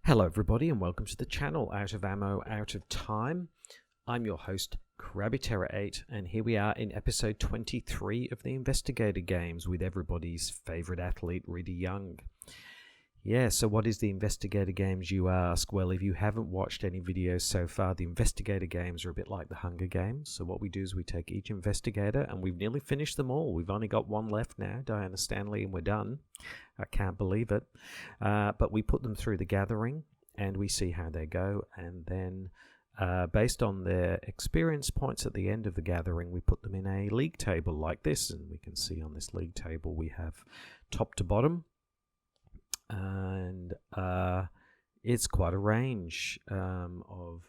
Hello everybody and welcome to the channel Out of Ammo, Out of Time. I'm your host Krabbiterra8 and here we are in episode 23 of the Investigator Games with everybody's favourite athlete Rita Young. Yeah, so what is the Investigator Games, you ask? Well, if you haven't watched any videos so far, the Investigator Games are a bit like the Hunger Games. So what we do is we take each investigator, and we've nearly finished them all. We've only got one left now, Diana Stanley, and we're done. I can't believe it. But we put them through the gathering, and we see how they go. And then, based on their experience points at the end of the gathering, we put them in a league table like this. And we can see on this league table we have top to bottom. And it's quite a range of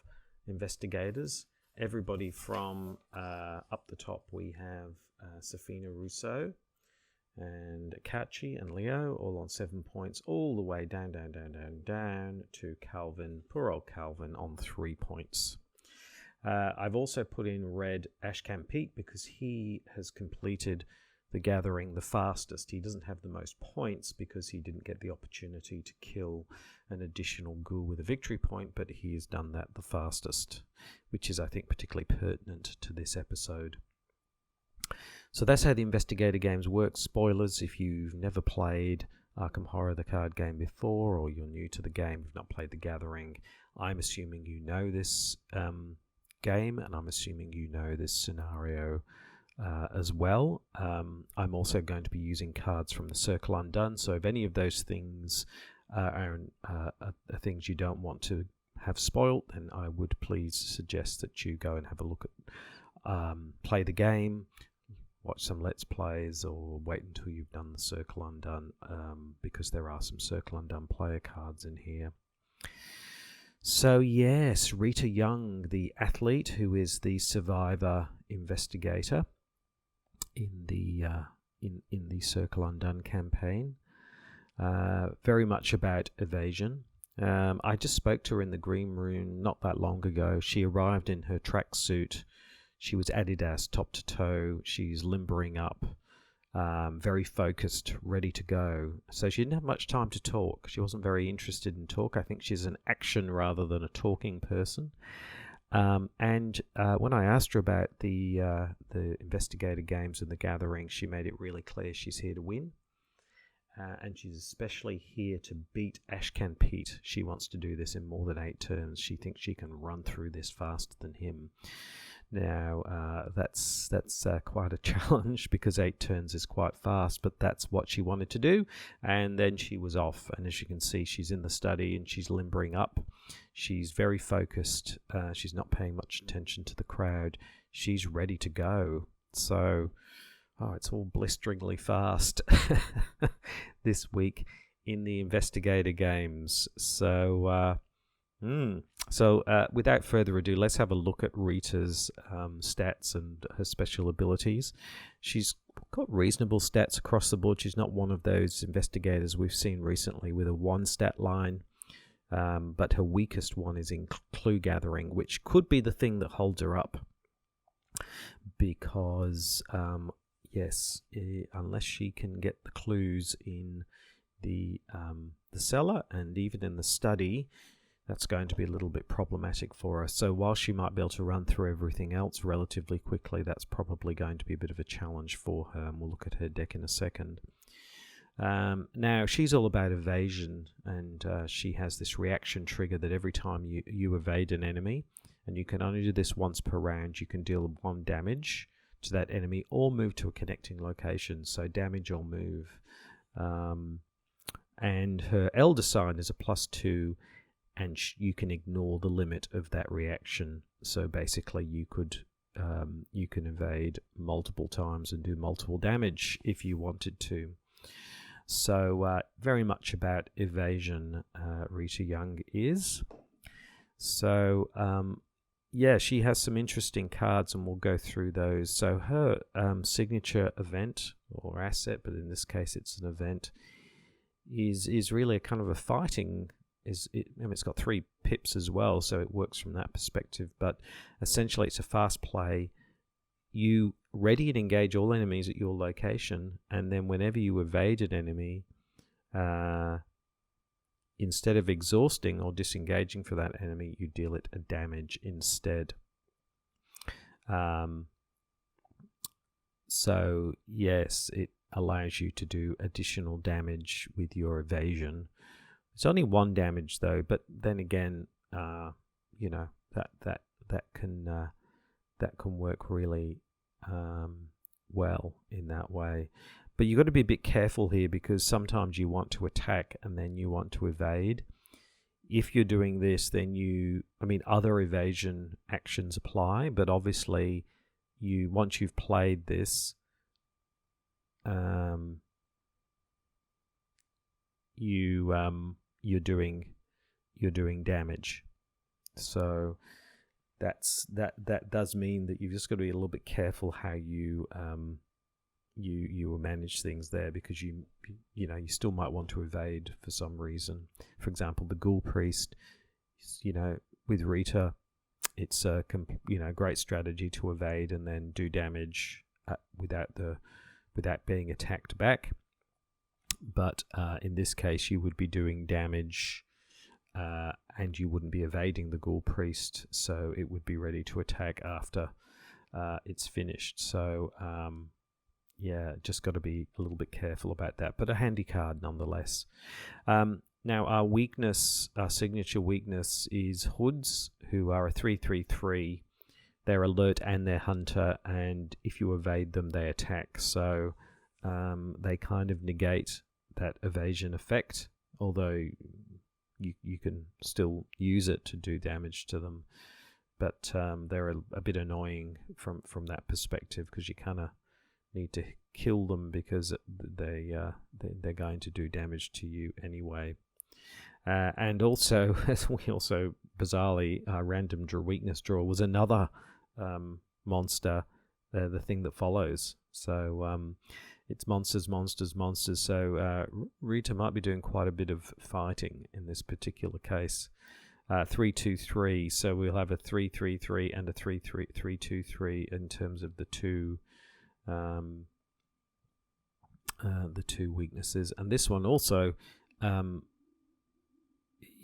investigators. Everybody from up the top we have Safina Russo and Kachi and Leo all on 7 points, all the way down to Calvin, poor old Calvin, on 3 points. I've also put in red Ashcan Pete because he has completed the gathering the fastest. He doesn't have the most points because he didn't get the opportunity to kill an additional ghoul with a victory point, but he has done that the fastest, which is, I think, particularly pertinent to this episode. So that's how the Investigator Games work. Spoilers, if you've never played Arkham Horror, the card game, before, or you're new to the game, you've not played the gathering, I'm assuming you know this game, and I'm assuming you know this scenario as well. I'm also going to be using cards from the Circle Undone, so if any of those things are things you don't want to have spoiled, then I would please suggest that you go and have a look at play the game, watch some Let's Plays, or wait until you've done the Circle Undone, because there are some Circle Undone player cards in here. So yes, Rita Young, the athlete who is the survivor investigator in the Circle Undone campaign, very much about evasion. I just spoke to her in the green room not that long ago. She arrived in her tracksuit. She was Adidas top to toe. She's limbering up, very focused, ready to go. So she didn't have much time to talk. She wasn't very interested in talk. I think she's an action rather than a talking person. And when I asked her about the Investigator Games and the gathering, she made it really clear she's here to win. And she's especially here to beat Ashcan Pete. She wants to do this in more than 8 turns. She thinks she can run through this faster than him. Now, that's quite a challenge because 8 turns is quite fast, but that's what she wanted to do. And then she was off. And as you can see, she's in the study and she's limbering up. She's very focused. She's not paying much attention to the crowd. She's ready to go. So, it's all blisteringly fast this week in the Investigator Games. So, without further ado, let's have a look at Rita's stats and her special abilities. She's got reasonable stats across the board. She's not one of those investigators we've seen recently with a 1 stat line. But her weakest one is in clue gathering, which could be the thing that holds her up. Because, unless she can get the clues in the cellar and even in the study, that's going to be a little bit problematic for her. So while she might be able to run through everything else relatively quickly, that's probably going to be a bit of a challenge for her, and we'll look at her deck in a second. Now, she's all about evasion, and she has this reaction trigger that every time you evade an enemy, and you can only do this once per round, you can deal 1 damage to that enemy or move to a connecting location, so damage or move. And her elder sign is a +2, and you can ignore the limit of that reaction. So basically you can evade multiple times and do multiple damage if you wanted to. So very much about evasion, Rita Young is. So she has some interesting cards, and we'll go through those. So her signature event or asset, but in this case it's an event, is really a kind of a fighting. It's got 3 pips as well, so it works from that perspective. But essentially, it's a fast play. You ready and engage all enemies at your location, and then whenever you evade an enemy, instead of exhausting or disengaging for that enemy, you deal it a damage instead. So yes, it allows you to do additional damage with your evasion. It's only 1 damage though, but then again, you know, that can work really well in that way. But you've got to be a bit careful here, because sometimes you want to attack and then you want to evade. If you're doing this, then other evasion actions apply, but obviously once you've played this, you're doing damage. So that does mean that you've just got to be a little bit careful how you will manage things there, because you still might want to evade for some reason. For example, the Ghoul Priest, with Rita, it's a great strategy to evade and then do damage without being attacked back. But in this case, you would be doing damage, and you wouldn't be evading the Ghoul Priest, so it would be ready to attack after it's finished. So just got to be a little bit careful about that, but a handy card nonetheless. Now our signature weakness is Hoods, who are a 3/3/3. They're alert and they're hunter, and if you evade them, they attack. So they kind of negate that evasion effect, although you can still use it to do damage to them. But they're a bit annoying from that perspective, because you kind of need to kill them, because they're going to do damage to you anyway. And also, as we also bizarrely random weakness draw was another monster, the thing that follows. So it's monsters. So Rita might be doing quite a bit of fighting in this particular case. 3/2/3. So we'll have a 3/3/3 and a 3/3/3 in terms of the two weaknesses. And this one also,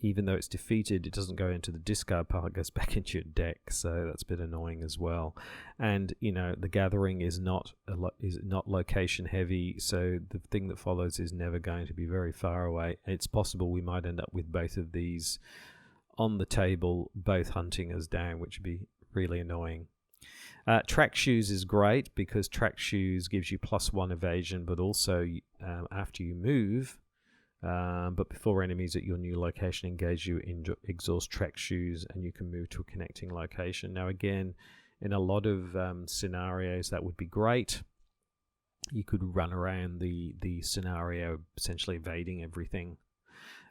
even though it's defeated, it doesn't go into the discard pile, it goes back into your deck, so that's a bit annoying as well. And the gathering is not location heavy, so the thing that follows is never going to be very far away. It's possible we might end up with both of these on the table, both hunting us down, which would be really annoying. Track Shoes is great, because Track Shoes gives you +1 evasion, but also after you move, but before enemies at your new location engage you, exhaust Track Shoes, and you can move to a connecting location. Now again, in a lot of scenarios that would be great. You could run around the scenario essentially evading everything.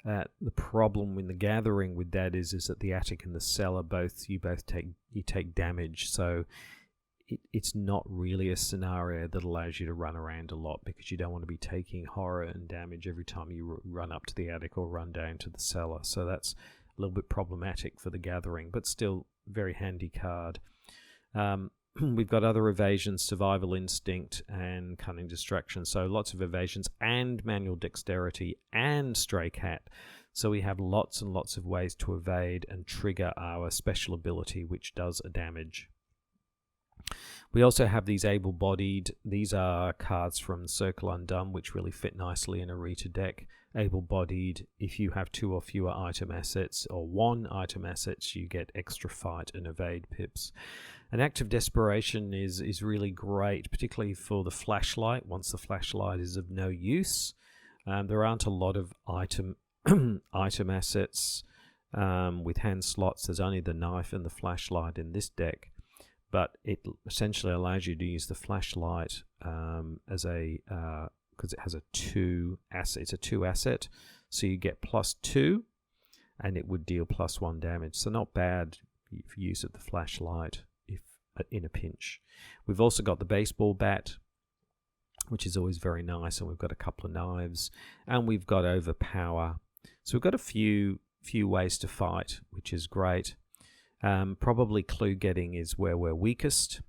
The problem in the gathering with that is that the attic and the cellar you both take damage, so it's not really a scenario that allows you to run around a lot, because you don't want to be taking horror and damage every time you run up to the attic or run down to the cellar. So that's a little bit problematic for the gathering, but still very handy card. We've got other evasions, Survival Instinct and Cunning Distraction, so lots of evasions, and Manual Dexterity and Stray Cat. So we have lots and lots of ways to evade and trigger our special ability, which does a damage. We also have these Able-Bodied. These are cards from Circle Undone, which really fit nicely in a Rita deck. Able-Bodied, if you have 2 or fewer item assets, or 1 item assets, you get extra fight and evade pips. An Act of Desperation is really great, particularly for the flashlight, once the flashlight is of no use. There aren't a lot of item assets with hand slots. There's only the knife and the flashlight in this deck, but it essentially allows you to use the flashlight as a because it has a 2 asset. It's a 2 asset, so you get +2, and it would deal +1 damage. So not bad for use of the flashlight if in a pinch. We've also got the baseball bat, which is always very nice, and we've got a couple of knives, and we've got Overpower. So we've got a few ways to fight, which is great. Probably clue getting is where we're weakest,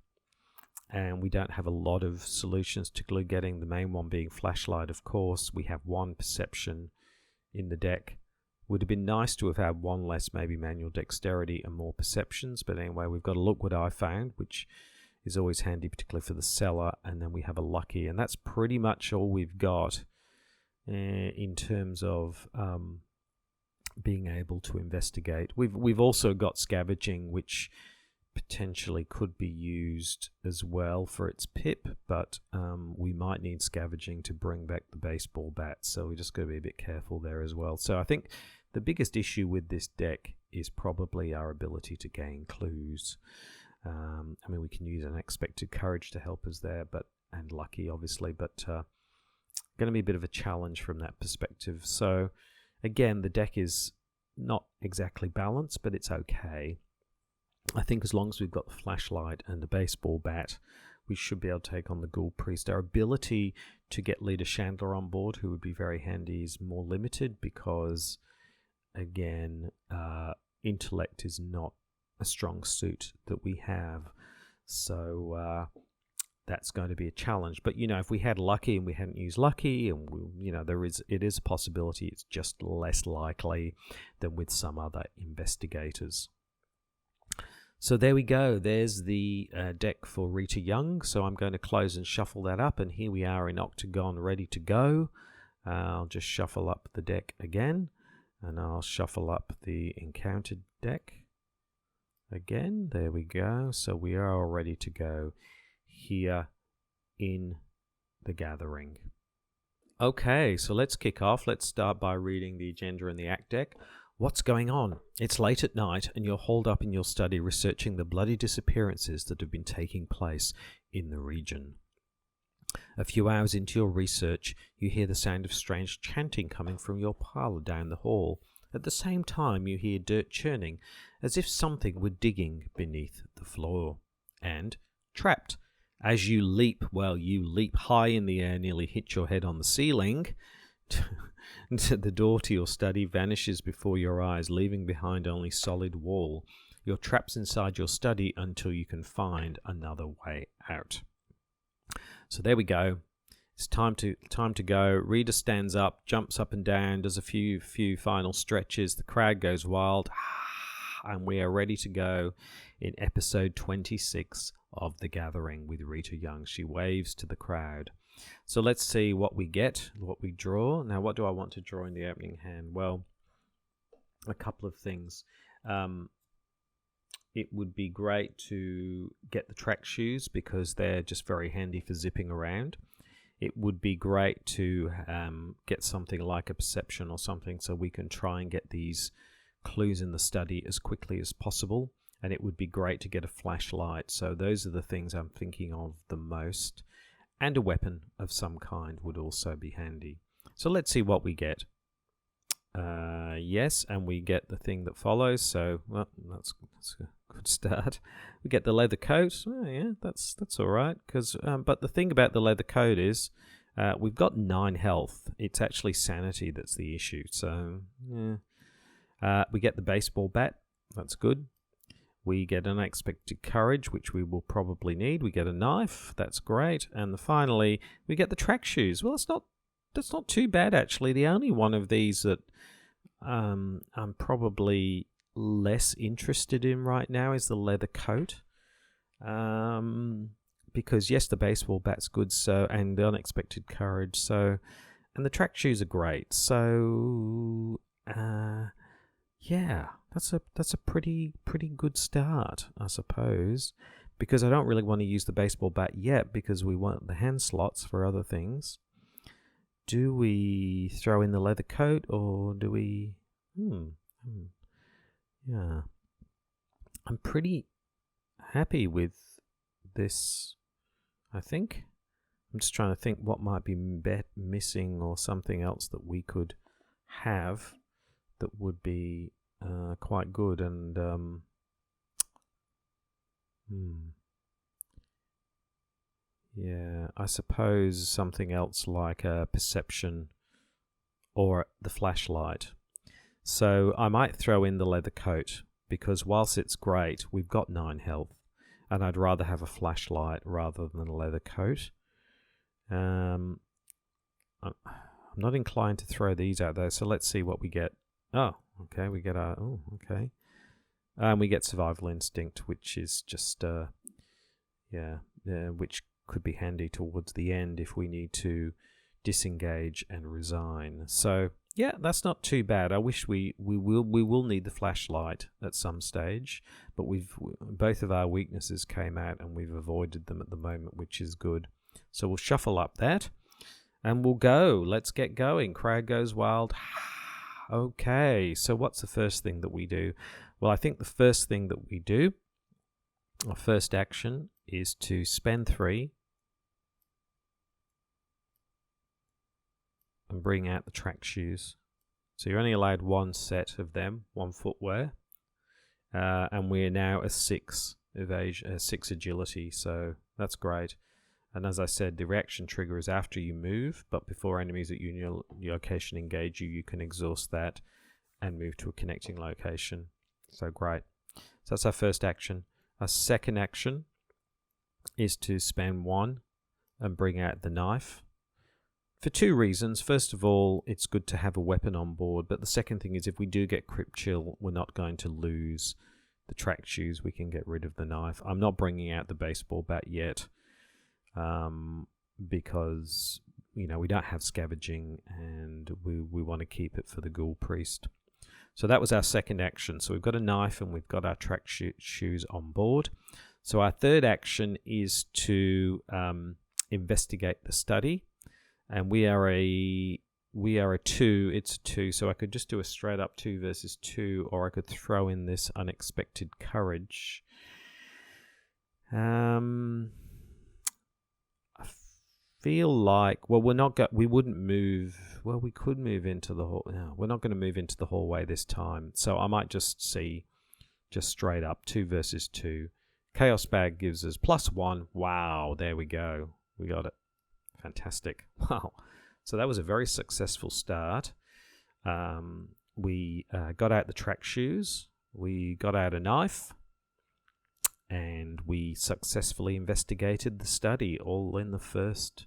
and we don't have a lot of solutions to clue getting, the main one being flashlight, of course. We have 1 perception in the deck, Would have been nice to have had one less maybe manual dexterity and more perceptions, but anyway, we've got to look what I found, which is always handy, particularly for the seller, and then we have a lucky, and that's pretty much all we've got in terms of being able to investigate. We've also got scavenging, which potentially could be used as well for its pip, but we might need scavenging to bring back the baseball bat, so we just got to be a bit careful there as well. So I think the biggest issue with this deck is probably our ability to gain clues. I mean, we can use unexpected courage to help us there, and lucky obviously, but going to be a bit of a challenge from that perspective. So again, the deck is not exactly balanced, but it's okay. I think as long as we've got the flashlight and the baseball bat, we should be able to take on the Ghoul Priest. Our ability to get Leader Chandler on board, who would be very handy, is more limited because, again, intellect is not a strong suit that we have. So that's going to be a challenge. But, you know, if we had lucky and we hadn't used lucky, and, it is a possibility. It's just less likely than with some other investigators. So there we go. There's the deck for Rita Young. So I'm going to close and shuffle that up. And here we are in Octagon, ready to go. I'll just shuffle up the deck again. And I'll shuffle up the Encountered deck again. There we go. So we are all ready to go here in the Gathering. Okay, so let's kick off. Let's start by reading the agenda and the act deck. What's going on? It's late at night and you're holed up in your study researching the bloody disappearances that have been taking place in the region. A few hours into your research, you hear the sound of strange chanting coming from your parlour down the hall. At the same time, you hear dirt churning, as if something were digging beneath the floor. And, trapped. As you leap high in the air, nearly hit your head on the ceiling. The door to your study vanishes before your eyes, leaving behind only solid wall. You're trapped inside your study until you can find another way out. So there we go. It's time to go. Rita stands up, jumps up and down, does a few final stretches. The crowd goes wild, and we are ready to go in episode 26 of The Gathering with Rita Young. She waves to the crowd. So let's see what we get, what we draw. Now, what do I want to draw in the opening hand? Well, a couple of things. It would be great to get the track shoes because they're just very handy for zipping around. It would be great to get something like a perception or something so we can try and get these clues in the study as quickly as possible. And it would be great to get a flashlight. So those are the things I'm thinking of the most. And a weapon of some kind would also be handy. So let's see what we get. Yes, and we get the thing that follows. So, well, that's a good start. We get the leather coat. Oh, yeah, that's all right. But the thing about the leather coat is we've got 9 health. It's actually sanity that's the issue. So, yeah. We get the baseball bat. That's good. We get unexpected courage, which we will probably need. We get a knife. That's great. And finally, we get the track shoes. Well, that's not too bad, actually. The only one of these that I'm probably less interested in right now is the leather coat. Because, yes, the baseball bat's good, and the unexpected courage. And the track shoes are great. So, yeah, that's a pretty good start, I suppose, because I don't really want to use the baseball bat yet because we want the hand slots for other things. Do we throw in the leather coat or do we? Yeah, I'm pretty happy with this. I think I'm just trying to think what might be missing or something else that we could have that would be quite good. And yeah, I suppose something else like a perception or the flashlight. So I might throw in the leather coat because whilst it's great, we've got 9 health and I'd rather have a flashlight rather than a leather coat. I'm not inclined to throw these out though, so let's see what we get. Oh, okay, we get our... Oh, okay. We get Survival Instinct, which is just... which could be handy towards the end if we need to disengage and resign. So, yeah, that's not too bad. I wish we will need the flashlight at some stage, but both of our weaknesses came out and we've avoided them at the moment, which is good. So we'll shuffle up that and we'll go. Let's get going. Crowd goes wild. Okay, so what's the first thing that we do? Well, I think the first thing that we do, our first action, is to spend 3 and bring out the track shoes. So you're only allowed 1 set of them, 1 footwear, and we're now a 6 evasion, 6 agility, so that's great. And as I said, the reaction trigger is after you move, but before enemies at your location engage you, you can exhaust that and move to a connecting location. So great. So that's our first action. Our second action is to spend 1 and bring out the knife. For 2 reasons. First of all, it's good to have a weapon on board, but the second thing is if we do get Crypt Chill, we're not going to lose the track shoes. We can get rid of the knife. I'm not bringing out the baseball bat yet, because we don't have scavenging and we want to keep it for the Ghoul Priest. So that was our second action. So we've got a knife and we've got our track shoes on board. So our third action is to investigate the study, and we are a 2. It's a 2, so I could just do a straight up 2 versus 2, or I could throw in this unexpected courage. I feel like, well, we wouldn't move. Well, we could move into the hall. No, we're not going to move into the hallway this time. So I might just see just straight up 2 versus 2. Chaos Bag gives us +1. Wow, there we go. We got it. Fantastic. Wow. So that was a very successful start. We got out the track shoes. We got out a knife. And we successfully investigated the study all in the first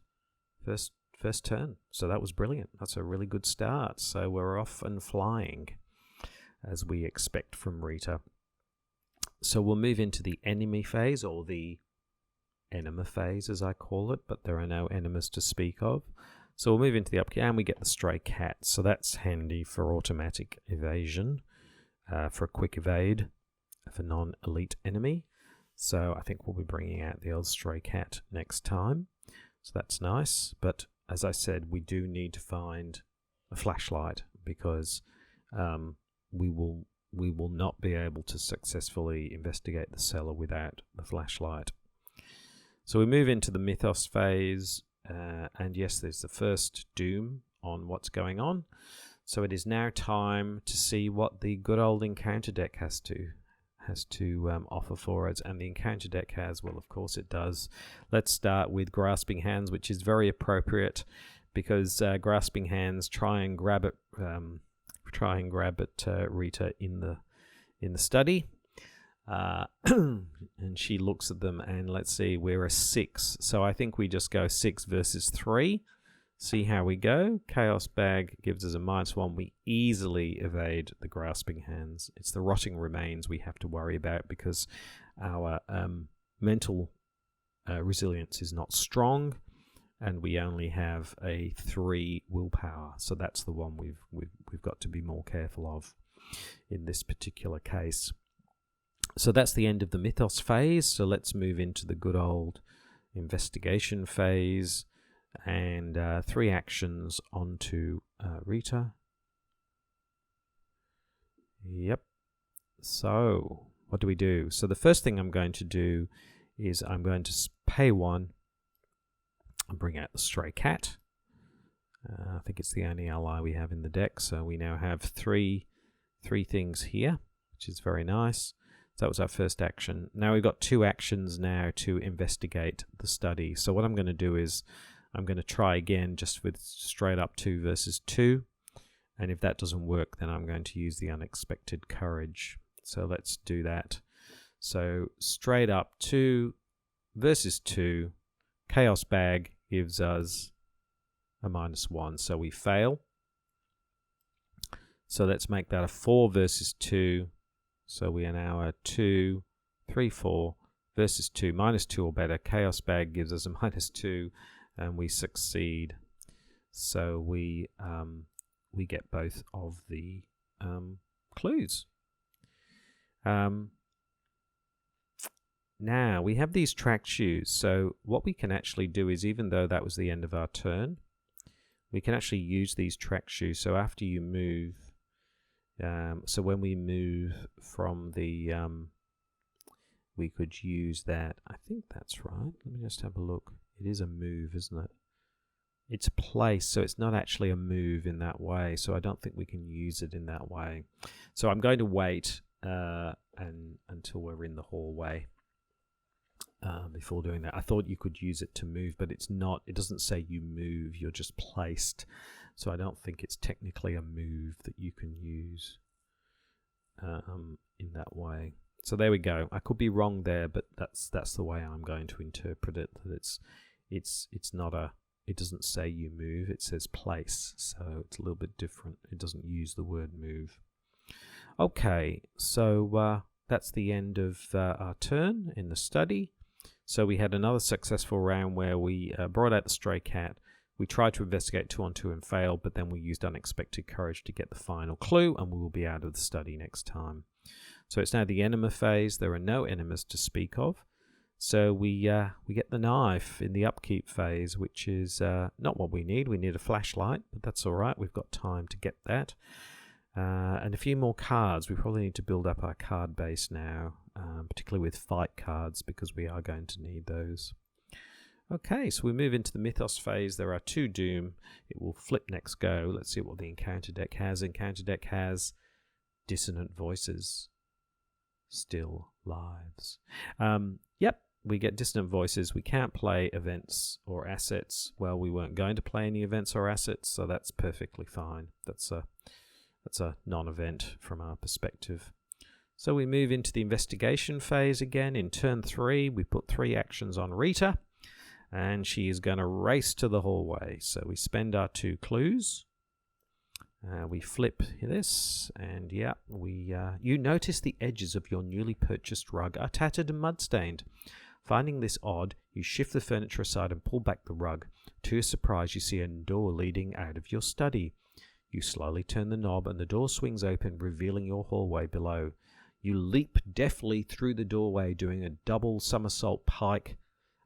turn. So that was brilliant. That's a really good start. So we're off and flying, as we expect from Rita. So we'll move into the enemy phase, or the Enema Phase as I call it, but there are no enemas to speak of. So we'll move into the upkeep, and we get the stray cat. So that's handy for automatic evasion, for a quick evade of a non-elite enemy. So I think we'll be bringing out the old stray cat next time. So that's nice. But as I said, we do need to find a flashlight, because we will not be able to successfully investigate the cellar without the flashlight. So we move into the Mythos Phase, and yes, there's the first doom on what's going on. So it is now time to see what the good old encounter deck has to offer for us. And the encounter deck has, well, of course it does. Let's start with Grasping Hands, which is very appropriate, because Grasping Hands try and grab at Rita in the study, and she looks at them, and let's see, we're a 6, so I think we just go 6 versus 3, see how we go. Chaos Bag gives us a -1. We easily evade the Grasping Hands. It's the Rotting Remains we have to worry about, because our mental resilience is not strong, and we only have a 3 willpower, so that's the one we've got to be more careful of in this particular case. So that's the end of the Mythos Phase. So let's move into the good old Investigation Phase, and 3 actions onto Rita. Yep. So what do we do? So the first thing I'm going to do is I'm going to pay 1 and bring out the stray cat. I think it's the only ally we have in the deck, so we now have three things here, which is very nice. So that was our first action. Now we've got 2 actions now to investigate the study. So what I'm going to do is I'm going to try again just with straight up 2 versus 2, and if that doesn't work, then I'm going to use the unexpected courage. So let's do that. So straight up 2 versus 2, Chaos Bag gives us a -1, so we fail. So let's make that a 4 versus 2. So we are now a 2, 3, 4 versus 2, -2 or better. Chaos Bag gives us a -2, and we succeed. So we get both of the clues. Now we have these track shoes. So what we can actually do is, even though that was the end of our turn, we can actually use these track shoes. So after you move, so when we move from the, we could use that. I think that's right. Let me just have a look. It is a move, isn't it? It's place, so it's not actually a move in that way. So I don't think we can use it in that way. So I'm going to wait until we're in the hallway before doing that. I thought you could use it to move, but it's not. It doesn't say you move. You're just placed. So I don't think it's technically a move that you can use in that way. So there we go. I could be wrong there, but that's the way I'm going to interpret it. That it's not a. It doesn't say you move. It says place. So it's a little bit different. It doesn't use the word move. Okay, so that's the end of our turn in the study. So we had another successful round where we brought out the stray cat. We tried to investigate 2 on 2 and failed, but then we used unexpected courage to get the final clue, and we will be out of the study next time. So it's now the Enema Phase. There are no enemas to speak of. So we get the knife in the Upkeep Phase, which is not what we need. We need a flashlight, but that's all right. We've got time to get that. And a few more cards. We probably need to build up our card base now, particularly with fight cards, because we are going to need those. Okay, so we move into the Mythos Phase. There are 2 Doom. It will flip next go. Let's see what the Encounter deck has. Encounter deck has Dissonant Voices. Still Lives. Yep, we get Dissonant Voices. We can't play events or assets. Well, we weren't going to play any events or assets, so that's perfectly fine. That's a non-event from our perspective. So we move into the Investigation Phase again. In turn 3, we put 3 actions on Rita, and she is going to race to the hallway. So we spend our 2 clues. We flip this, and yeah, you notice the edges of your newly purchased rug are tattered and mud-stained. Finding this odd, you shift the furniture aside and pull back the rug. To your surprise, you see a door leading out of your study. You slowly turn the knob, and the door swings open, revealing your hallway below. You leap deftly through the doorway, doing a double somersault pike,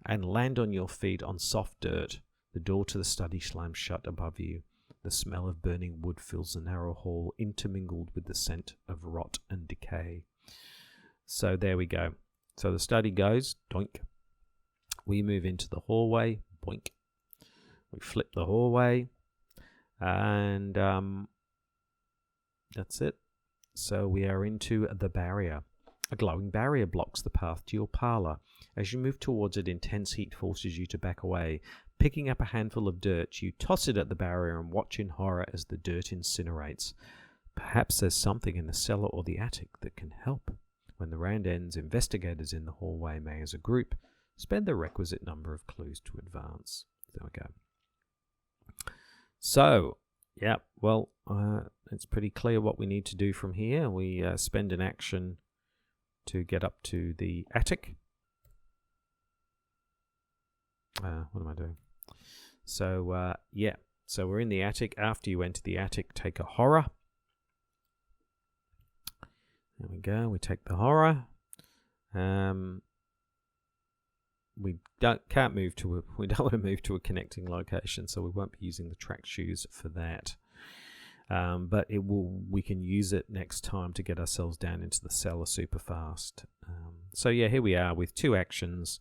and land on your feet on soft dirt. The door to the study slams shut above you. The smell of burning wood fills the narrow hall, intermingled with the scent of rot and decay. So there we go. So the study goes, doink. We move into the hallway, boink. We flip the hallway, and that's it. So we are into the barrier. A glowing barrier blocks the path to your parlour. As you move towards it, intense heat forces you to back away. Picking up a handful of dirt, you toss it at the barrier and watch in horror as the dirt incinerates. Perhaps there's something in the cellar or the attic that can help. When the round ends, investigators in the hallway may, as a group, spend the requisite number of clues to advance. There we go. So, yeah, well, it's pretty clear what we need to do from here. We spend an action to get up to the attic. What am I doing? So, yeah. So we're in the attic. After you enter the attic, take a horror. There we go. We take the horror. We don't want to move to a connecting location, so we won't be using the track shoes for that. But we can use it next time to get ourselves down into the cellar super fast. So yeah, here we are with 2 actions,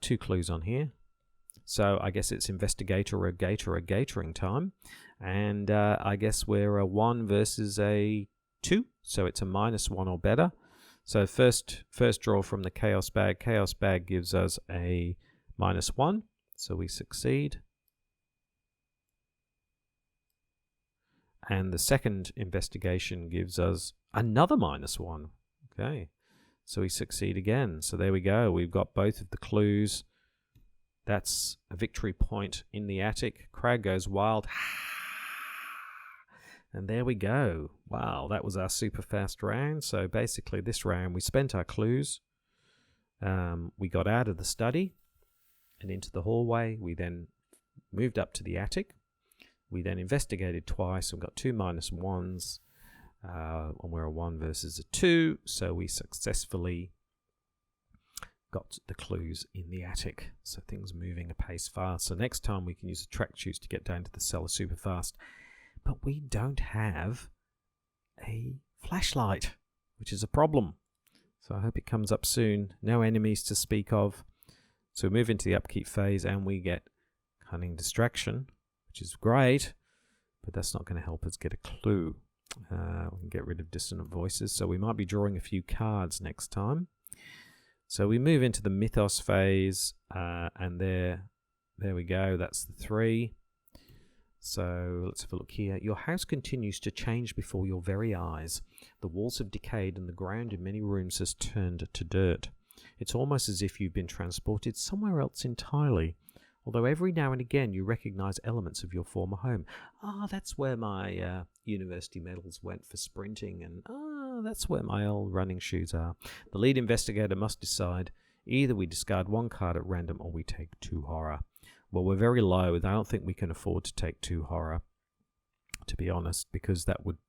2 clues on here. So I guess it's Investigator Gatoring time. And I guess we're a 1 versus a 2. So it's a -1 or better. So first draw from the Chaos Bag. Chaos Bag gives us a -1. So we succeed. And the second investigation gives us another -1. Okay. So we succeed again. So there we go. We've got both of the clues. That's a victory point in the attic. Crowd goes wild. And there we go. Wow, that was our super fast round. So basically this round we spent our clues. We got out of the study and into the hallway. We then moved up to the attic. We then investigated twice and got 2 -1s. And we're a 1 versus a 2. So we successfully got the clues in the attic. So things moving apace fast. So next time we can use the track shoes to get down to the cellar super fast. But we don't have a flashlight, which is a problem. So I hope it comes up soon. No enemies to speak of. So we move into the upkeep phase and we get cunning distraction, which is great, but that's not going to help us get a clue. We can get rid of dissonant voices, so we might be drawing a few cards next time. So we move into the Mythos phase, and there we go. That's the 3. So let's have a look here. Your house continues to change before your very eyes. The walls have decayed and the ground in many rooms has turned to dirt. It's almost as if you've been transported somewhere else entirely, although every now and again you recognize elements of your former home. That's where my university medals went for sprinting, and that's where my old running shoes are. The lead investigator must decide. Either we discard 1 card at random or we take 2 horror. Well, we're very low, and I don't think we can afford to take 2 horror, to be honest, because it would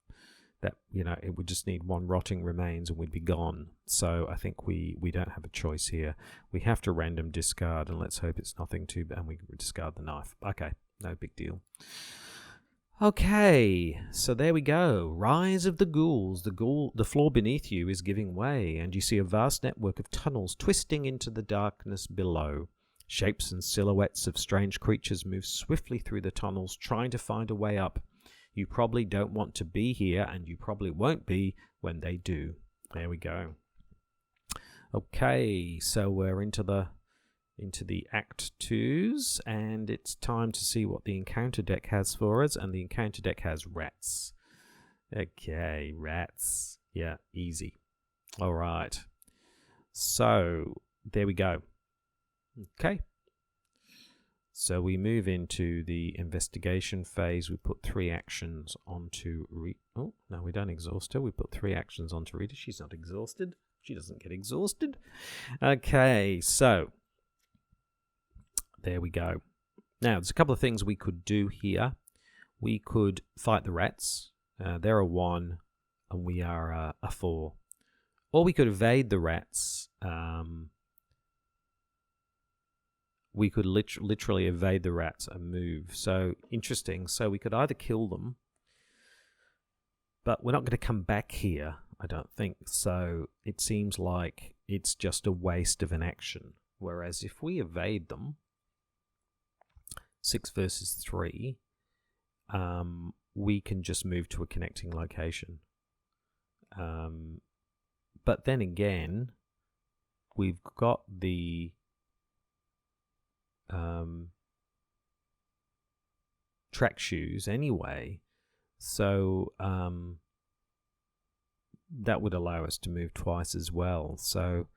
just need 1 rotting remains and we'd be gone. So I think we don't have a choice here. We have to random discard, and let's hope it's nothing too bad, and we discard the knife. Okay, no big deal. Okay, so there we go. Rise of the ghouls. The floor beneath you is giving way, and you see a vast network of tunnels twisting into the darkness below. Shapes and silhouettes of strange creatures move swiftly through the tunnels, trying to find a way up. You probably don't want to be here, and you probably won't be when they do. There we go. Okay, so we're into the Act 2s, and it's time to see what the encounter deck has for us, and the encounter deck has rats. Okay, rats. Yeah, easy. All right. So, there we go. Okay, so we move into the investigation phase. We put 3 actions onto Rita. Oh, no, we don't exhaust her. We put 3 actions onto Rita. She's not exhausted. She doesn't get exhausted. Okay, so there we go. Now, there's a couple of things we could do here. We could fight the rats. They're a 1, and we are a 4. Or we could evade the rats. We could literally evade the rats and move. So, interesting. So we could either kill them, but we're not going to come back here, I don't think. So it seems like it's just a waste of an action. Whereas if we evade them, 6 versus 3, we can just move to a connecting location. But then again, we've got the track shoes anyway, so that would allow us to move twice as well. So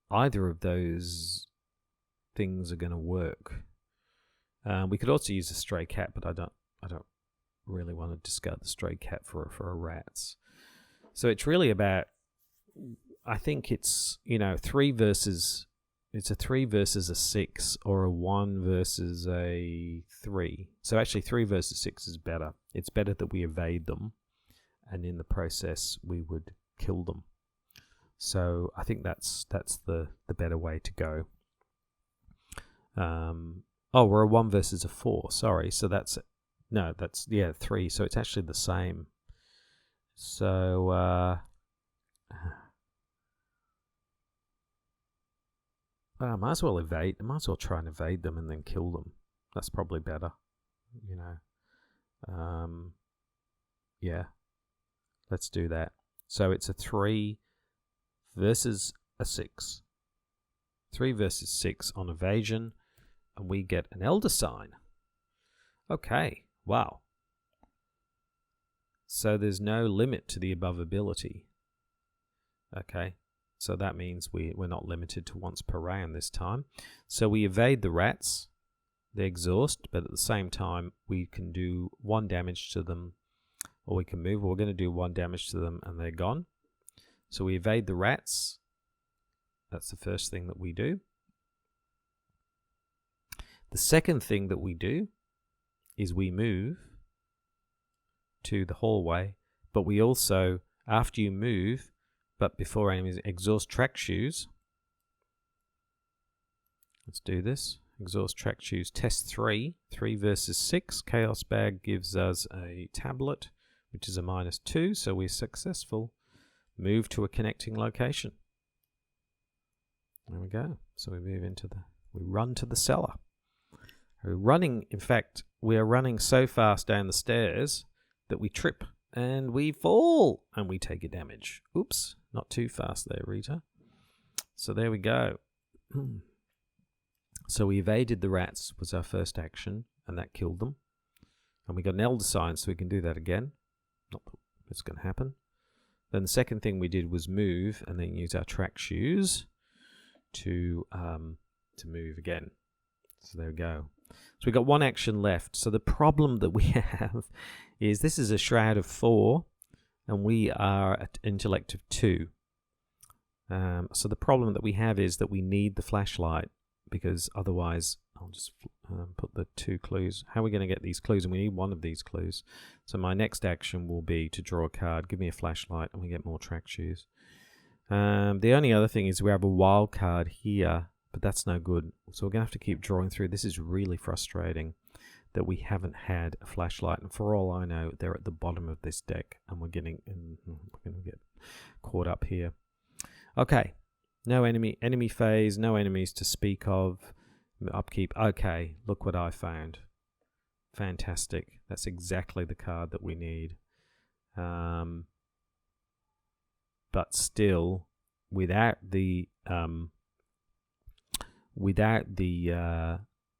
either of those things are going to work. We could also use a stray cat, but I don't really want to discard the stray cat for a rats. So it's really about, I think it's 3 versus. It's a 3 versus a 6, or a 1 versus a 3. So actually 3 versus 6 is better. It's better that we evade them, and in the process we would kill them. So I think that's the better way to go. We're a 1 versus a 4. Sorry. So that's 3. So it's actually the same. So I might as well evade. I might as well try and evade them and then kill them. That's probably better, Yeah, let's do that. So it's a 3 versus a 6. 3 versus 6 on evasion, and we get an Elder Sign. Okay, wow. So there's no limit to the above ability. Okay. So that means we're not limited to once per round this time. So we evade the rats. They exhaust, but at the same time, we can do 1 damage to them or we can move. We're going to do 1 damage to them and they're gone. So we evade the rats. That's the first thing that we do. The second thing that we do is we move to the hallway, but we also, after you move, but before enemies, exhaust track shoes. Let's do this. Exhaust track shoes, test 3 versus 6. Chaos bag gives us a tablet, which is a -2, so we're successful. Move to a connecting location. There we go. So we move into we run to the cellar. We're running, in fact, we are running so fast down the stairs that we trip and we fall and we take a damage. Oops, not too fast there, Rita. So there we go. So we evaded the rats was our first action, and that killed them. And we got an elder sign, so we can do that again. Not that it's going to happen. Then the second thing we did was move, and then use our track shoes to move again. So there we go. So we got 1 action left. So the problem that we have is this is a shroud of 4, and we are at intellect of 2. So the problem that we have is that we need the flashlight, because otherwise, I'll just put the 2 clues. How are we going to get these clues? And we need 1 of these clues. So my next action will be to draw a card, give me a flashlight, and we get more track shoes. The only other thing is we have a wild card here, but that's no good. So we're going to have to keep drawing through. This is really frustrating that we haven't had a flashlight. And for all I know, they're at the bottom of this deck, and we're going to get caught up here. Okay. No enemy phase, no enemies to speak of. Upkeep. Okay, look what I found. Fantastic. That's exactly the card that we need. But still, without the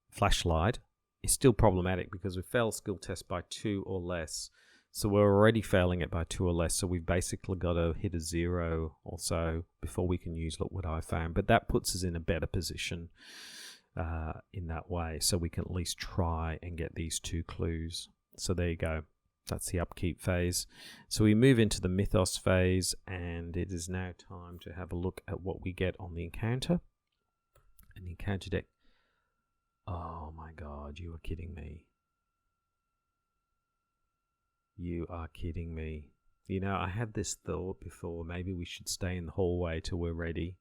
flashlight, it's still problematic because we failed skill test by 2 or less. So we're already failing it by 2 or less, so we've basically got to hit a 0 or so before we can use Look What I Found. But that puts us in a better position in that way, so we can at least try and get these 2 clues. So there you go. That's the Upkeep phase. So we move into the Mythos phase, and it is now time to have a look at what we get on the encounter. And the encounter deck... Oh my god, you are kidding me. You are kidding me. You know, I had this thought before. Maybe we should stay in the hallway till we're ready.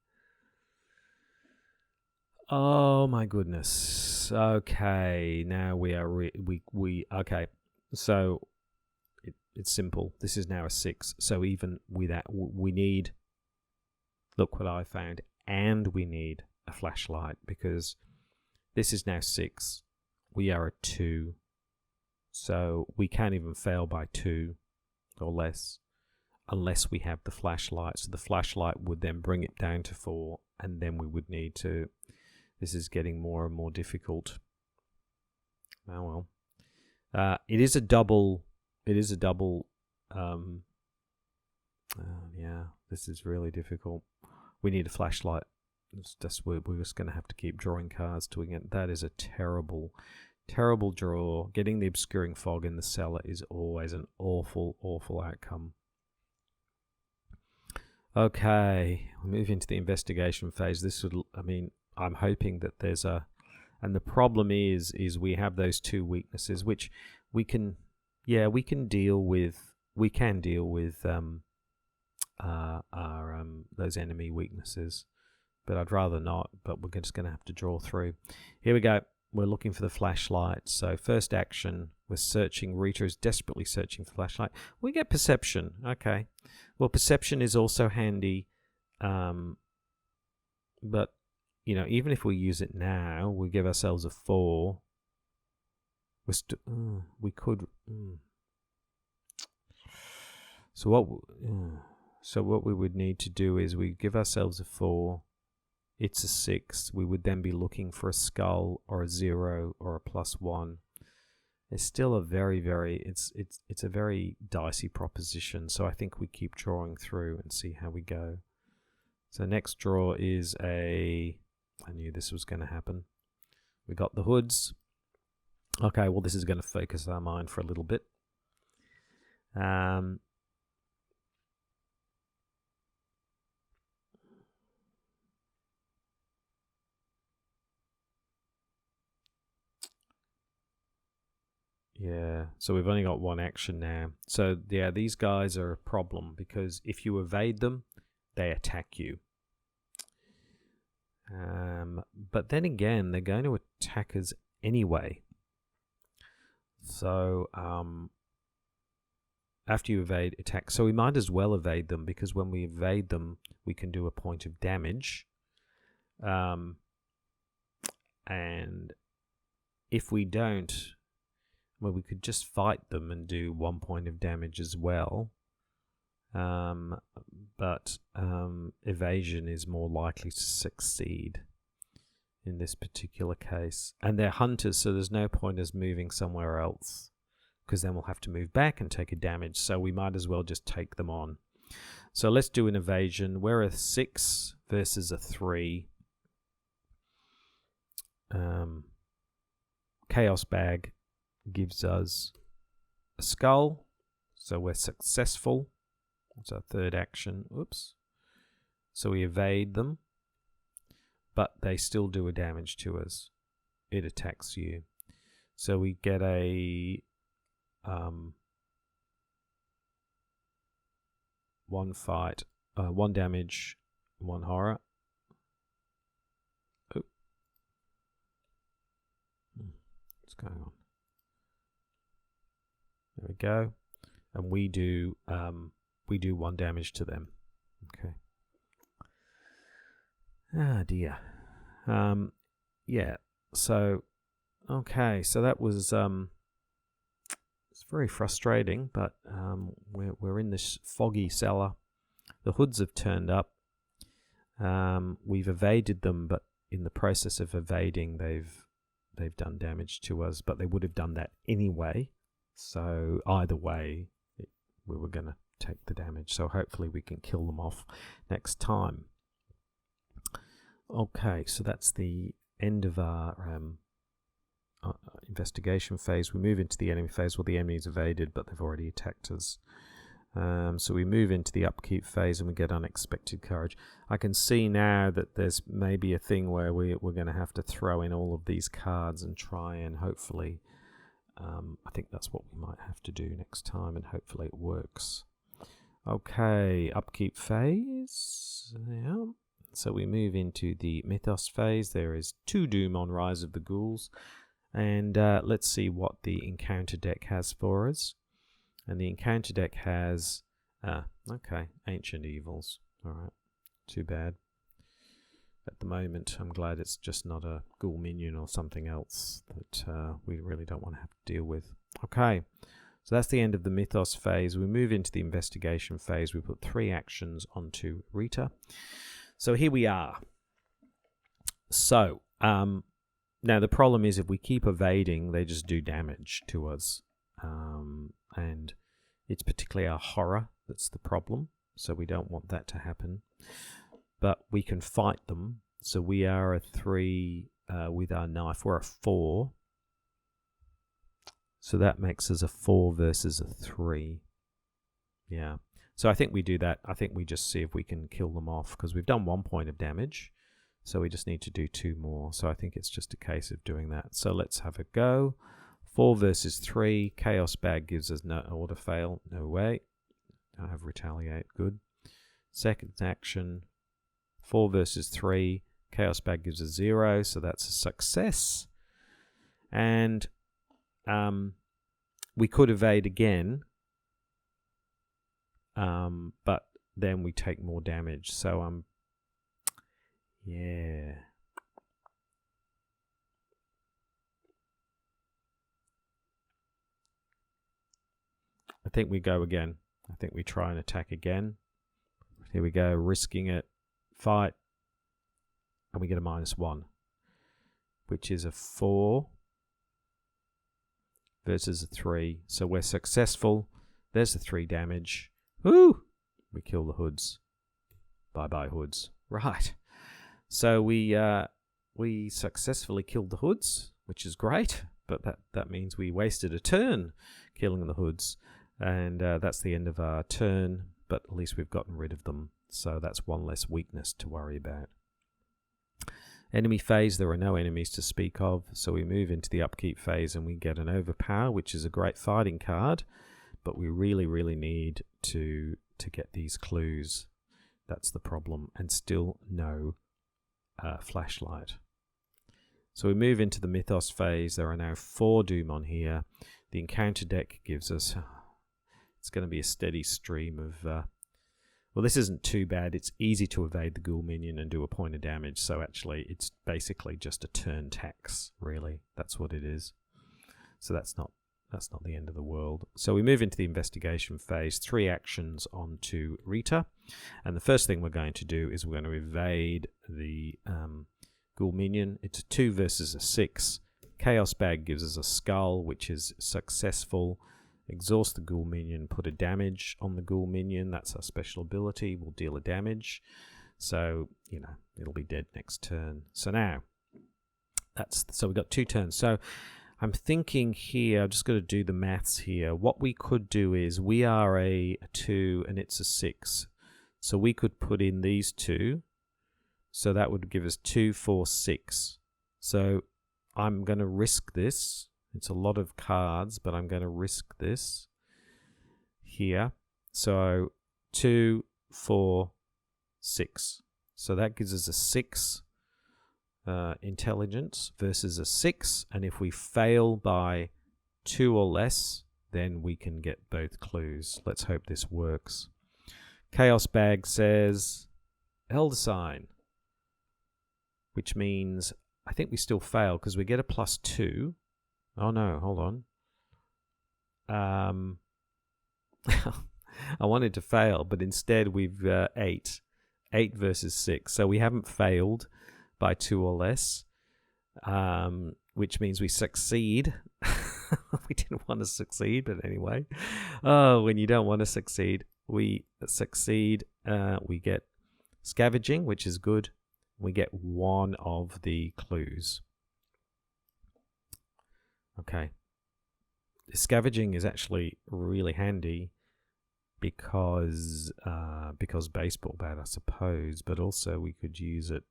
Oh my goodness. Okay, now we are okay. So it's simple. This is now a 6. So even with that, we need Look What I Found, and we need a flashlight, because this is now 6. We are at 2. So we can't even fail by 2 or less unless we have the flashlight. So the flashlight would then bring it down to 4, and then we would need to... This is getting more and more difficult. Oh well. It is a double... yeah, this is really difficult. We need a flashlight. We're just going to have to keep drawing cards till we get... That is a terrible draw. Getting the obscuring fog in the cellar is always an awful outcome. Okay, we move into the investigation phase. This would, I mean, I'm hoping that there's a, and the problem is we have those 2 weaknesses, which we can deal with. We can deal with those enemy weaknesses, but I'd rather not. But we're just going to have to draw through. Here we go. We're looking for the flashlight. So first action, we're searching. Rita is desperately searching for flashlight. We get perception. Okay. Well, perception is also handy. But, you know, even if we use it now, we give ourselves a 4. We could... So what we would need to do is we give ourselves a 4. It's a 6. We would then be looking for a skull or a 0 or a +1. It's still a very it's a very dicey proposition. So I think we keep drawing through and see how we go. So next draw is I knew this was going to happen. We got the hoods. Okay, well this is going to focus our mind for a little bit. Yeah, so we've only got one action now. So yeah, these guys are a problem because if you evade them, they attack you. But then again, they're going to attack us anyway. So after you evade, attack. So we might as well evade them because when we evade them, we can do a point of damage. And if we don't, well, we could just fight them and do 1 point of damage as well. But evasion is more likely to succeed in this particular case. And they're hunters, so there's no point us moving somewhere else, because then we'll have to move back and take a damage. So we might as well just take them on. So let's do an evasion. We're a 6 versus a 3. Chaos Bag gives us a skull, so we're successful. It's our third action. Oops. So we evade them, but they still do a damage to us. It attacks you. So we get a 1 fight, 1 damage, 1 horror. Oh. What's going on? There we go. And we do 1 damage to them. Okay. Ah dear. Yeah. So okay. So that was it's very frustrating, but we're in this foggy cellar. The hoods have turned up. We've evaded them, but in the process of evading, they've done damage to us. But they would have done that anyway. So either way, we were going to take the damage. So hopefully we can kill them off next time. Okay, so that's the end of our investigation phase. We move into the enemy phase. Well, the enemy's evaded, but they've already attacked us. So we move into the upkeep phase and we get unexpected courage. I can see now that there's maybe a thing where we're going to have to throw in all of these cards and try and hopefully... I think that's what we might have to do next time, and hopefully it works. Okay, upkeep phase. Yeah. So we move into the Mythos phase. There is 2 Doom on Rise of the Ghouls. And let's see what the encounter deck has for us. And the encounter deck has... okay, Ancient Evils. Alright, too bad. At the moment, I'm glad it's just not a ghoul minion or something else that we really don't want to have to deal with. Okay, so that's the end of the Mythos phase. We move into the investigation phase. We put 3 actions onto Rita. So here we are. So, now the problem is if we keep evading, they just do damage to us. And it's particularly our horror that's the problem. So we don't want that to happen. But we can fight them. So we are a 3 with our knife. We're a 4. So that makes us a 4 versus a 3. Yeah. So I think we do that. I think we just see if we can kill them off, because we've done 1 point of damage. So we just need to do 2 more. So I think it's just a case of doing that. So let's have a go. 4 versus 3. Chaos Bag gives us no order fail. No way. I have retaliate. Good. Second action. 4 versus 3. Chaos Bag gives us 0, so that's a success. And we could evade again, but then we take more damage. So yeah. I think we go again. I think we try and attack again. Here we go, risking it. Fight. And we get a -1, which is a 4 versus a 3. So we're successful. There's the 3 damage. Woo! We kill the hoods. Bye-bye, hoods. Right. So we successfully killed the hoods, which is great. But that means we wasted a turn killing the hoods. And that's the end of our turn, but at least we've gotten rid of them. So that's one less weakness to worry about. Enemy phase, there are no enemies to speak of, so we move into the upkeep phase and we get an overpower, which is a great fighting card, but we really need to get these clues. That's the problem, and still no flashlight. So we move into the Mythos phase. There are now 4 Doom on here. The encounter deck gives us, it's going to be a steady stream of, well, this isn't too bad. It's easy to evade the ghoul minion and do a point of damage. So actually, it's basically just a turn tax, really. That's what it is. So that's not the end of the world. So we move into the investigation phase. 3 actions onto Rita. And the first thing we're going to do is we're going to evade the ghoul minion. It's a 2 versus a 6. Chaos Bag gives us a skull, which is successful. Exhaust the ghoul minion, put a damage on the ghoul minion. That's our special ability. We'll deal a damage. So, you know, it'll be dead next turn. So now, so we've got 2 turns. So I'm thinking here, I'm just going to do the maths here. What we could do is we are a 2 and it's a 6. So we could put in these 2. So that would give us 2, 4, 6. So I'm going to risk this. It's a lot of cards, but I'm going to risk this here. So 2, 4, 6. So that gives us a 6 intelligence versus a 6. And if we fail by 2 or less, then we can get both clues. Let's hope this works. Chaos Bag says Elder Sign, which means I think we still fail because we get a +2. Oh no, hold on. I wanted to fail, but instead we've 8. 8 versus 6. So we haven't failed by 2 or less, which means we succeed. We didn't want to succeed, but anyway. Oh, when you don't want to succeed, we succeed. We get scavenging, which is good. We get 1 of the clues. Okay, scavenging is actually really handy because baseball bat, I suppose, but also we could use it.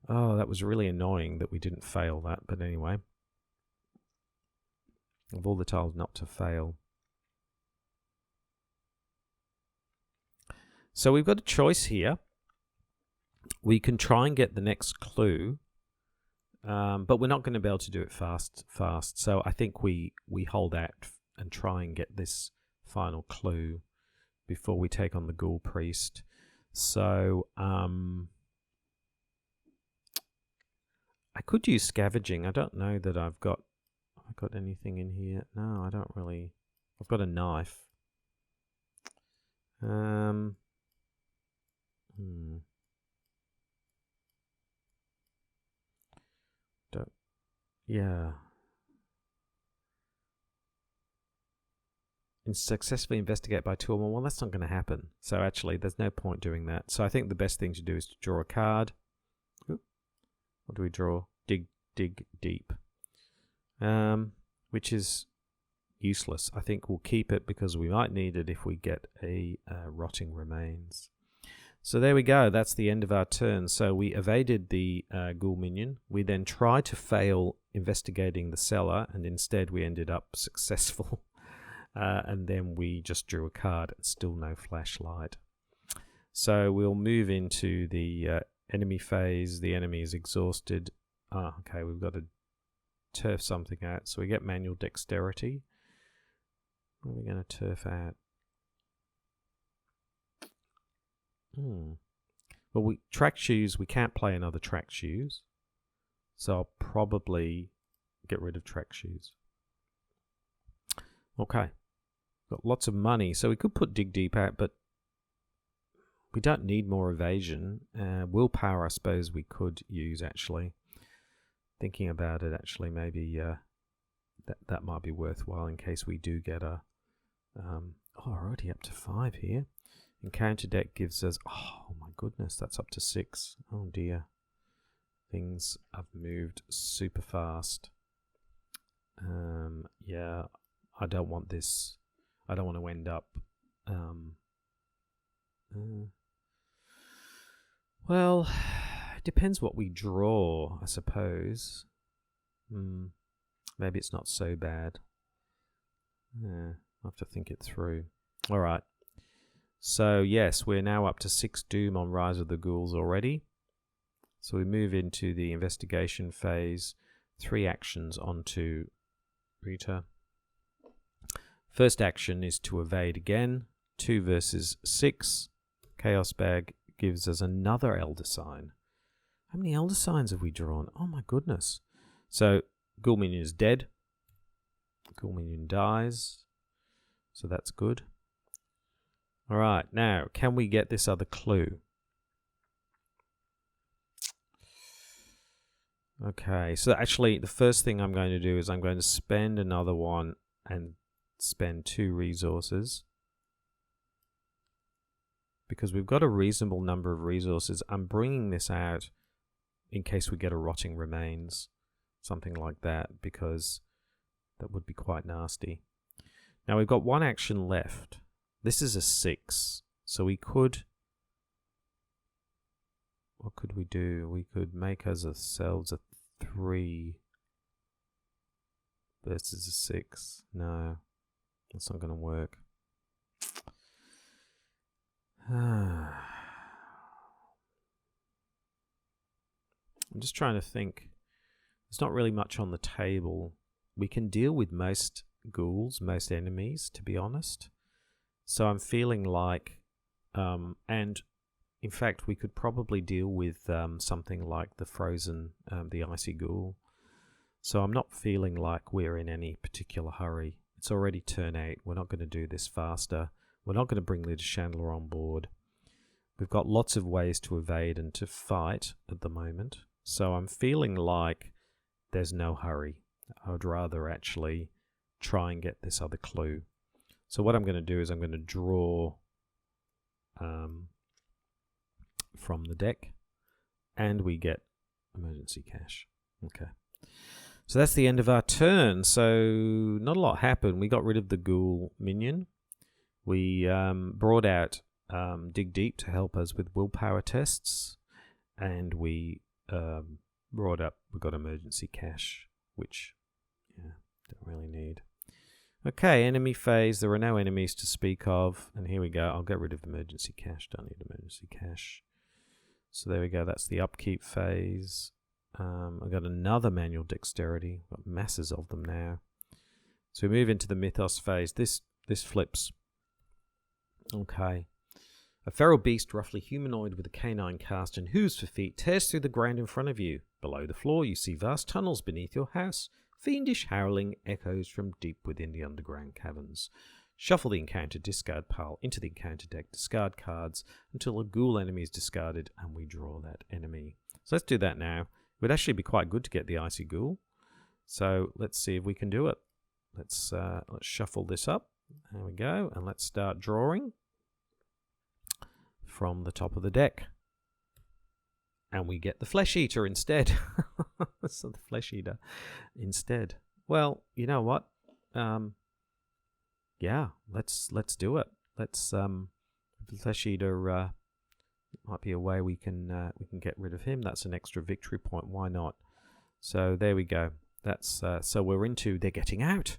Oh, that was really annoying that we didn't fail that, but anyway, of all the tiles not to fail. So we've got a choice here. We can try and get the next clue. But we're not going to be able to do it fast. So I think we hold out and try and get this final clue before we take on the Ghoul Priest. So I could use scavenging. I don't know that I've got anything in here. No, I don't really. I've got a knife. Yeah. And successfully investigate by 2 or more. Well, that's not going to happen. So actually, there's no point doing that. So I think the best thing to do is to draw a card. Oop. What do we draw? Dig deep. Which is useless. I think we'll keep it because we might need it if we get a rotting remains. So there we go. That's the end of our turn. So we evaded the ghoul minion. We then tried to fail investigating the cellar, and instead we ended up successful. And then we just drew a card and still no flashlight. So we'll move into the enemy phase. The enemy is exhausted. Okay, we've got to turf something out. So we get manual dexterity. What are we going to turf out? Well, track shoes, we can't play another track shoes. So I'll probably get rid of track shoes. Okay. Got lots of money. So we could put dig deep out, but we don't need more evasion. Willpower, I suppose we could use, actually. Thinking about it, actually, maybe that might be worthwhile in case we do get a... already up to 5 here. Encounter deck gives us... Oh, my goodness, that's up to 6. Oh, dear. Things have moved super fast. Yeah, I don't want this. I don't want to end up... well, it depends what we draw, I suppose. Maybe it's not so bad. Yeah, I'll have to think it through. Alright. So, yes, we're now up to 6 Doom on Rise of the Ghouls already. So we move into the investigation phase. 3 actions onto Rita. First action is to evade again. 2 versus 6. Chaos Bag gives us another Elder Sign. How many Elder Signs have we drawn? Oh my goodness. So, Ghoul Minion is dead. Ghoul Minion dies. So that's good. Alright, now, can we get this other clue? Okay, so actually, the first thing I'm going to do is I'm going to spend another one and spend 2 resources. Because we've got a reasonable number of resources. I'm bringing this out in case we get a Rotting Remains. Something like that, because that would be quite nasty. Now, we've got 1 action left. This is a 6, so we could... What could we do? We could make ourselves a 3 versus a 6. No, that's not going to work. I'm just trying to think. There's not really much on the table. We can deal with most ghouls, most enemies, to be honest. So I'm feeling like, and in fact, we could probably deal with something like the frozen, the icy ghoul. So I'm not feeling like we're in any particular hurry. It's already turn 8. We're not going to do this faster. We're not going to bring Lita Chandler on board. We've got lots of ways to evade and to fight at the moment. So I'm feeling like there's no hurry. I would rather actually try and get this other clue. So what I'm going to do is I'm going to draw from the deck, and we get emergency cash. Okay. So that's the end of our turn. So not a lot happened. We got rid of the ghoul minion. We brought out Dig Deep to help us with willpower tests, and we we got emergency cash, which don't really need. Okay, enemy phase. There are no enemies to speak of, and here we go. I'll get rid of emergency cash. Don't need emergency cash. So there we go. That's the upkeep phase. I've got another manual dexterity. Got masses of them now. So we move into the Mythos phase. This flips. Okay. A feral beast, roughly humanoid with a canine cast and hooves for feet, tears through the ground in front of you. Below the floor, you see vast tunnels beneath your house. Fiendish howling echoes from deep within the underground caverns. Shuffle the encounter discard pile into the encounter deck. Discard cards until a ghoul enemy is discarded, and we draw that enemy. So let's do that now. It would actually be quite good to get the icy ghoul. So let's see if we can do it. Let's shuffle this up. There we go, and let's start drawing from the top of the deck. And we get the Flesh Eater instead. So the Flesh Eater instead. Well, you know what? Yeah, let's do it. Let's the Flesh Eater might be a way we can get rid of him. That's an extra victory point. Why not? So there we go. That's so we're into they're getting out.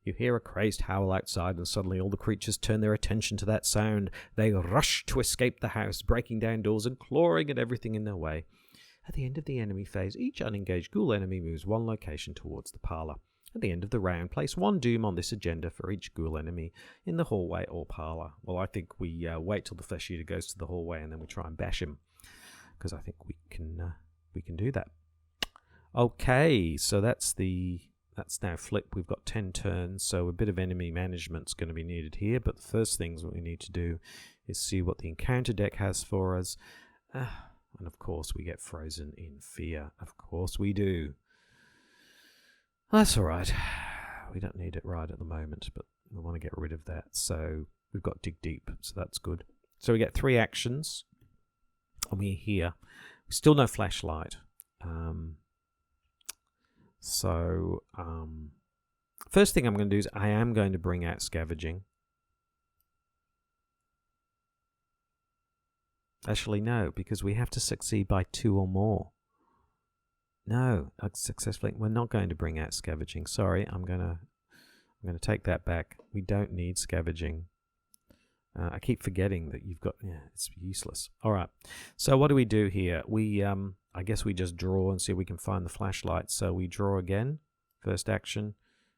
You hear a crazed howl outside, and suddenly all the creatures turn their attention to that sound. They rush to escape the house, breaking down doors and clawing at everything in their way. At the end of the enemy phase, each unengaged ghoul enemy moves 1 location towards the parlour. At the end of the round, place 1 doom on this agenda for each ghoul enemy in the hallway or parlour. Well, I think we wait till the Flesh Eater goes to the hallway and then we try and bash him, because I think we can do that. Okay, so that's now flipped. We've got 10 turns, so a bit of enemy management's going to be needed here. But the first things what we need to do is see what the encounter deck has for us. And of course, we get frozen in fear. Of course we do. That's all right. We don't need it right at the moment, but we want to get rid of that. So we've got Dig Deep, so that's good. So we get 3 actions, and we're here. Still no flashlight. So, first thing I'm going to do is I am going to bring out Scavenging. Actually, no, because we have to succeed by 2 or more. No, successfully. We're not going to bring out scavenging. Sorry, I'm gonna take that back. We don't need scavenging. I keep forgetting that you've got. Yeah, it's useless. All right. So what do we do here? We I guess we just draw and see if we can find the flashlight. So we draw again. First action.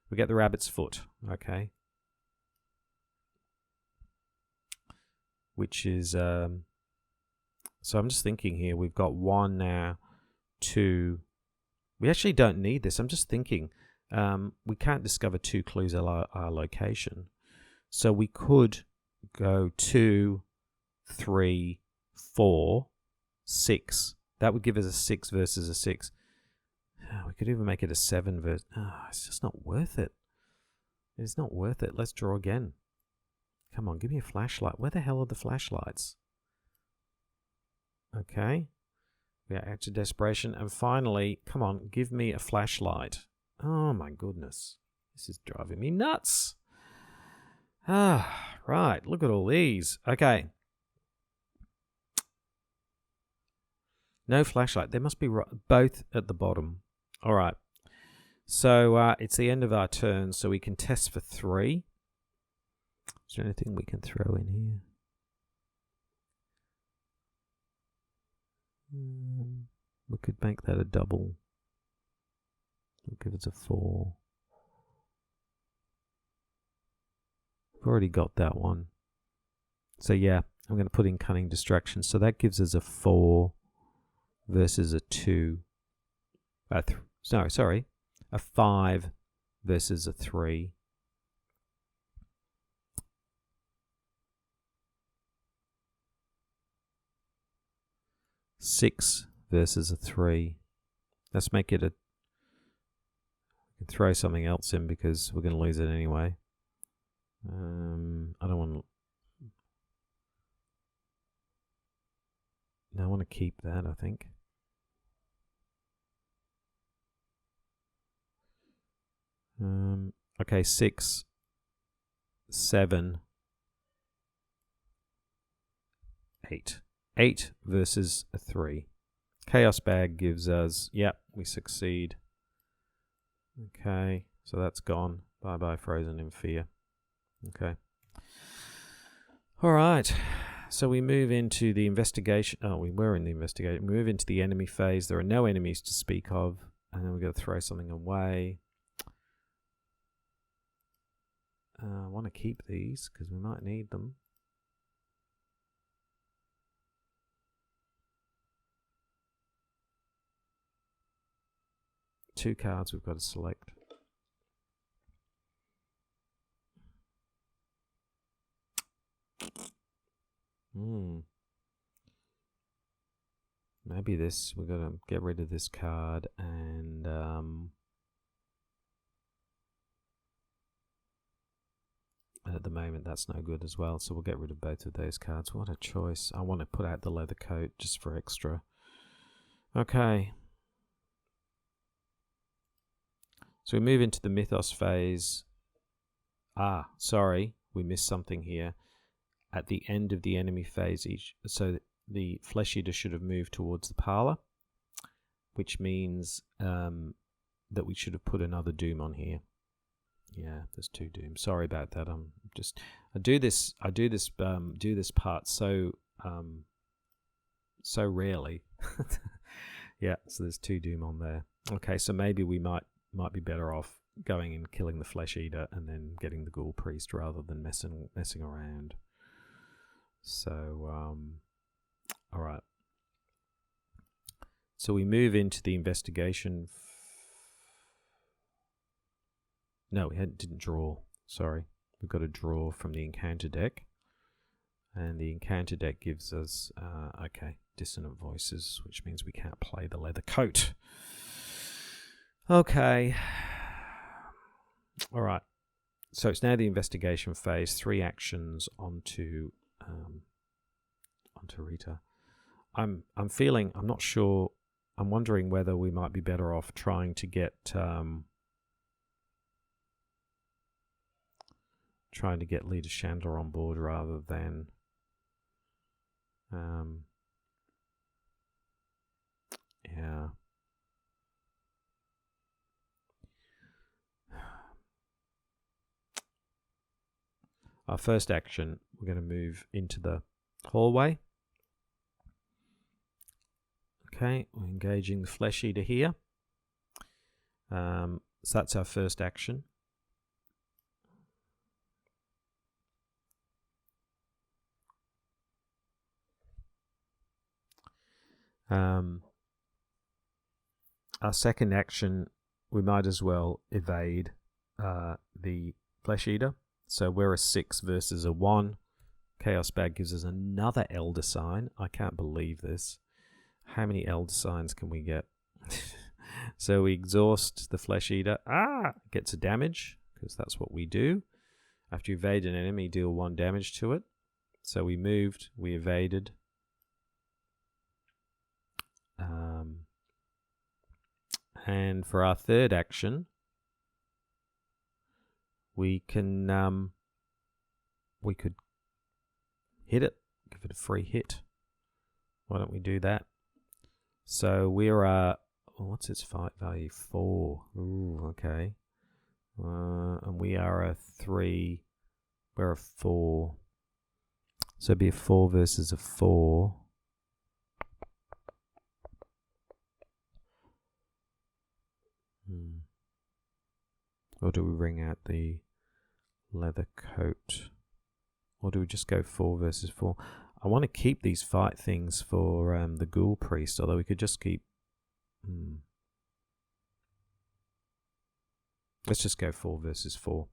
We get the rabbit's foot. Okay. Which is so I'm just thinking here. We've got 1 now, 2. We actually don't need this. I'm just thinking. We can't discover 2 clues at our location. So we could go 2, 3, 4, 6. That would give us a 6 versus a 6. We could even make it a 7 versus... it's just not worth it. It's not worth it. Let's draw again. Come on, give me a flashlight. Where the hell are the flashlights? Okay. We are out of desperation. And finally, come on, give me a flashlight. Oh my goodness. This is driving me nuts. Right. Look at all these. Okay. No flashlight. They must be both at the bottom. All right. So it's the end of our turn, so we can test for 3. Is there anything we can throw in here? We could make that a double. We'll give it a 4. We've already got that one. So yeah, I'm going to put in cunning distraction. So that gives us a 4 versus a 2. Sorry, a 5 versus a 3. Six versus a 3. Let's make it a... We can throw something else in because we're going to lose it anyway. I don't want to... No, I want to keep that, I think. Okay, 6, 7, 8. 8 versus a 3. Chaos bag gives us... Yep, we succeed. Okay, so that's gone. Bye-bye, frozen in fear. Okay. All right. So we move into the investigation. Oh, we were in the investigation. We move into the enemy phase. There are no enemies to speak of. And then we've got to throw something away. I want to keep these because we might need them. Two cards we've got to select. Maybe this, we've got to get rid of this card and at the moment that's no good as well, so we'll get rid of both of those cards. What a choice. I want to put out the leather coat just for extra. Okay. So we move into the Mythos phase. Sorry, we missed something here. At the end of the enemy phase, so the Flesh Eater should have moved towards the parlor, which means that we should have put another Doom on here. Yeah, there's 2 Dooms. Sorry about that. I do this part so rarely. Yeah, so there's 2 Doom on there. Okay, so maybe we might be better off going and killing the Flesh Eater and then getting the Ghoul Priest rather than messing around. So, all right. So we move into the investigation. No, we didn't draw. Sorry. We've got to draw from the encounter deck. And the encounter deck gives us, dissonant voices, which means we can't play the leather coat. Okay. All right. So it's now the investigation phase. 3 actions onto Rita. I'm not sure. I'm wondering whether we might be better off trying to get Leader Chandler on board rather than our first action, we're going to move into the hallway. Okay, we're engaging the Flesh Eater here. So that's our first action. Our second action, we might as well evade the Flesh Eater. So we're a 6 versus a 1. Chaos Bag gives us another Elder Sign. I can't believe this. How many Elder Signs can we get? So we exhaust the Flesh Eater. Gets a damage, because that's what we do. After you evade an enemy, deal 1 damage to it. So we moved, we evaded. And for our third action, we can we could hit it, give it a free hit. Why don't we do that? So we're what's its fight value? 4. Ooh, okay. And we are a 3. We're a 4. So it'd be a 4 versus a 4. Or do we bring out the leather coat? Or do we just go 4 versus 4? I want to keep these fight things for the Ghoul Priest, although we could just keep... Let's just go 4 versus 4.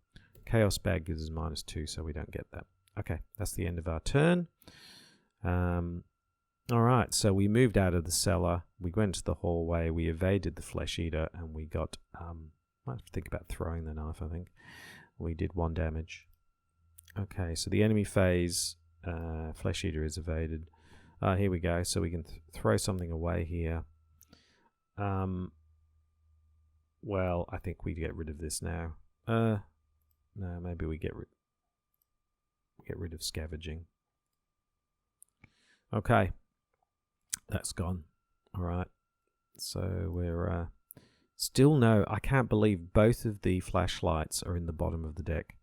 Chaos Bag gives us -2, so we don't get that. Okay, that's the end of our turn. Alright, so we moved out of the cellar, we went to the hallway, we evaded the Flesh Eater, and we got... might have to think about throwing the knife, I think. We did 1 damage. Okay, so the enemy phase, Flesh Eater is evaded. Here we go, so we can throw something away here. Well, I think we get rid of this now. No, maybe we get rid of scavenging. Okay, that's gone. All right, so we're still no. I can't believe both of the flashlights are in the bottom of the deck.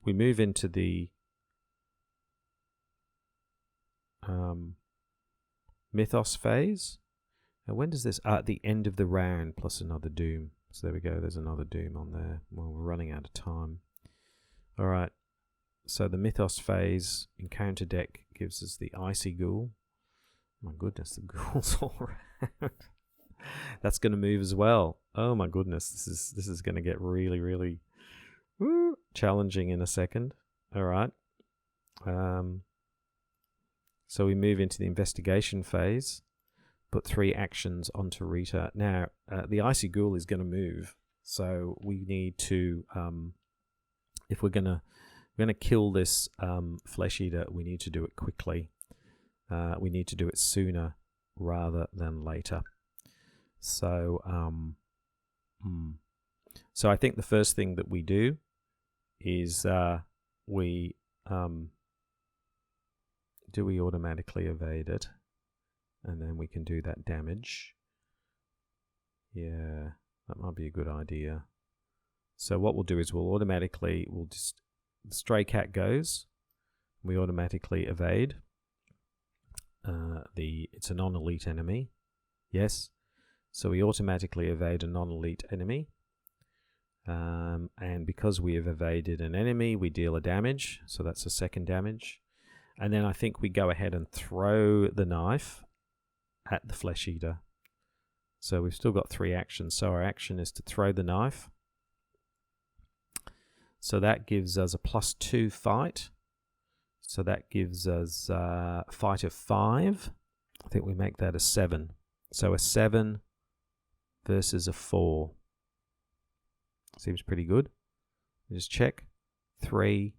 We move into the Mythos Phase. Now, when does this? At the end of the round, plus another Doom. So there we go. There's another Doom on there. Well, we're running out of time. All right. So the Mythos Phase encounter deck gives us the Icy Ghoul. My goodness, the ghouls all around. That's going to move as well. Oh my goodness, this is going to get really, really challenging in a second. All right. So we move into the investigation phase. Put 3 actions onto Rita. Now, the Icy Ghoul is going to move, so we need to, if we're going to kill this Flesh Eater, we need to do it quickly. We need to do it sooner rather than later. So, so I think the first thing that we do is we automatically evade it? And then we can do that damage. Yeah, that might be a good idea. So what we'll do is we'll just, the stray cat goes, we automatically evade. It's a non-elite enemy. Yes. So we automatically evade a non-elite enemy. And because we have evaded an enemy, we deal a damage. So that's a second damage. And then I think we go ahead and throw the knife at the Flesh Eater. So we've still got 3 actions. So our action is to throw the knife. So that gives us a +2 fight. So that gives us a fight of 5. I think we make that a 7. So a 7 versus a 4. Seems pretty good. Just check. 3,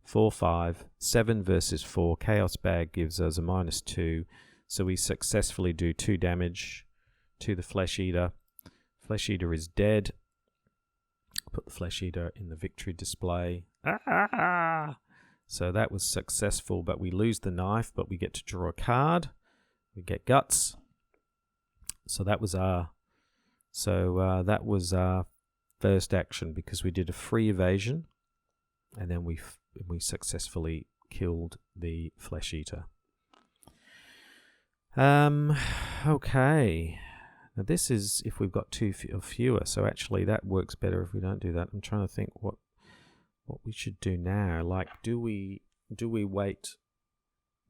4, 5, 7 versus 4. Chaos Bag gives us a -2. So we successfully do 2 damage to the Flesh Eater. Flesh Eater is dead. Put the Flesh Eater in the victory display. So that was successful, but we lose the knife, but we get to draw a card. We get guts. So that was our first action because we did a free evasion. and then we successfully killed the Flesh Eater. Okay. Now this is if we've got two or fewer, so actually that works better if we don't do that. I'm trying to think what we should do now. Like, do we wait?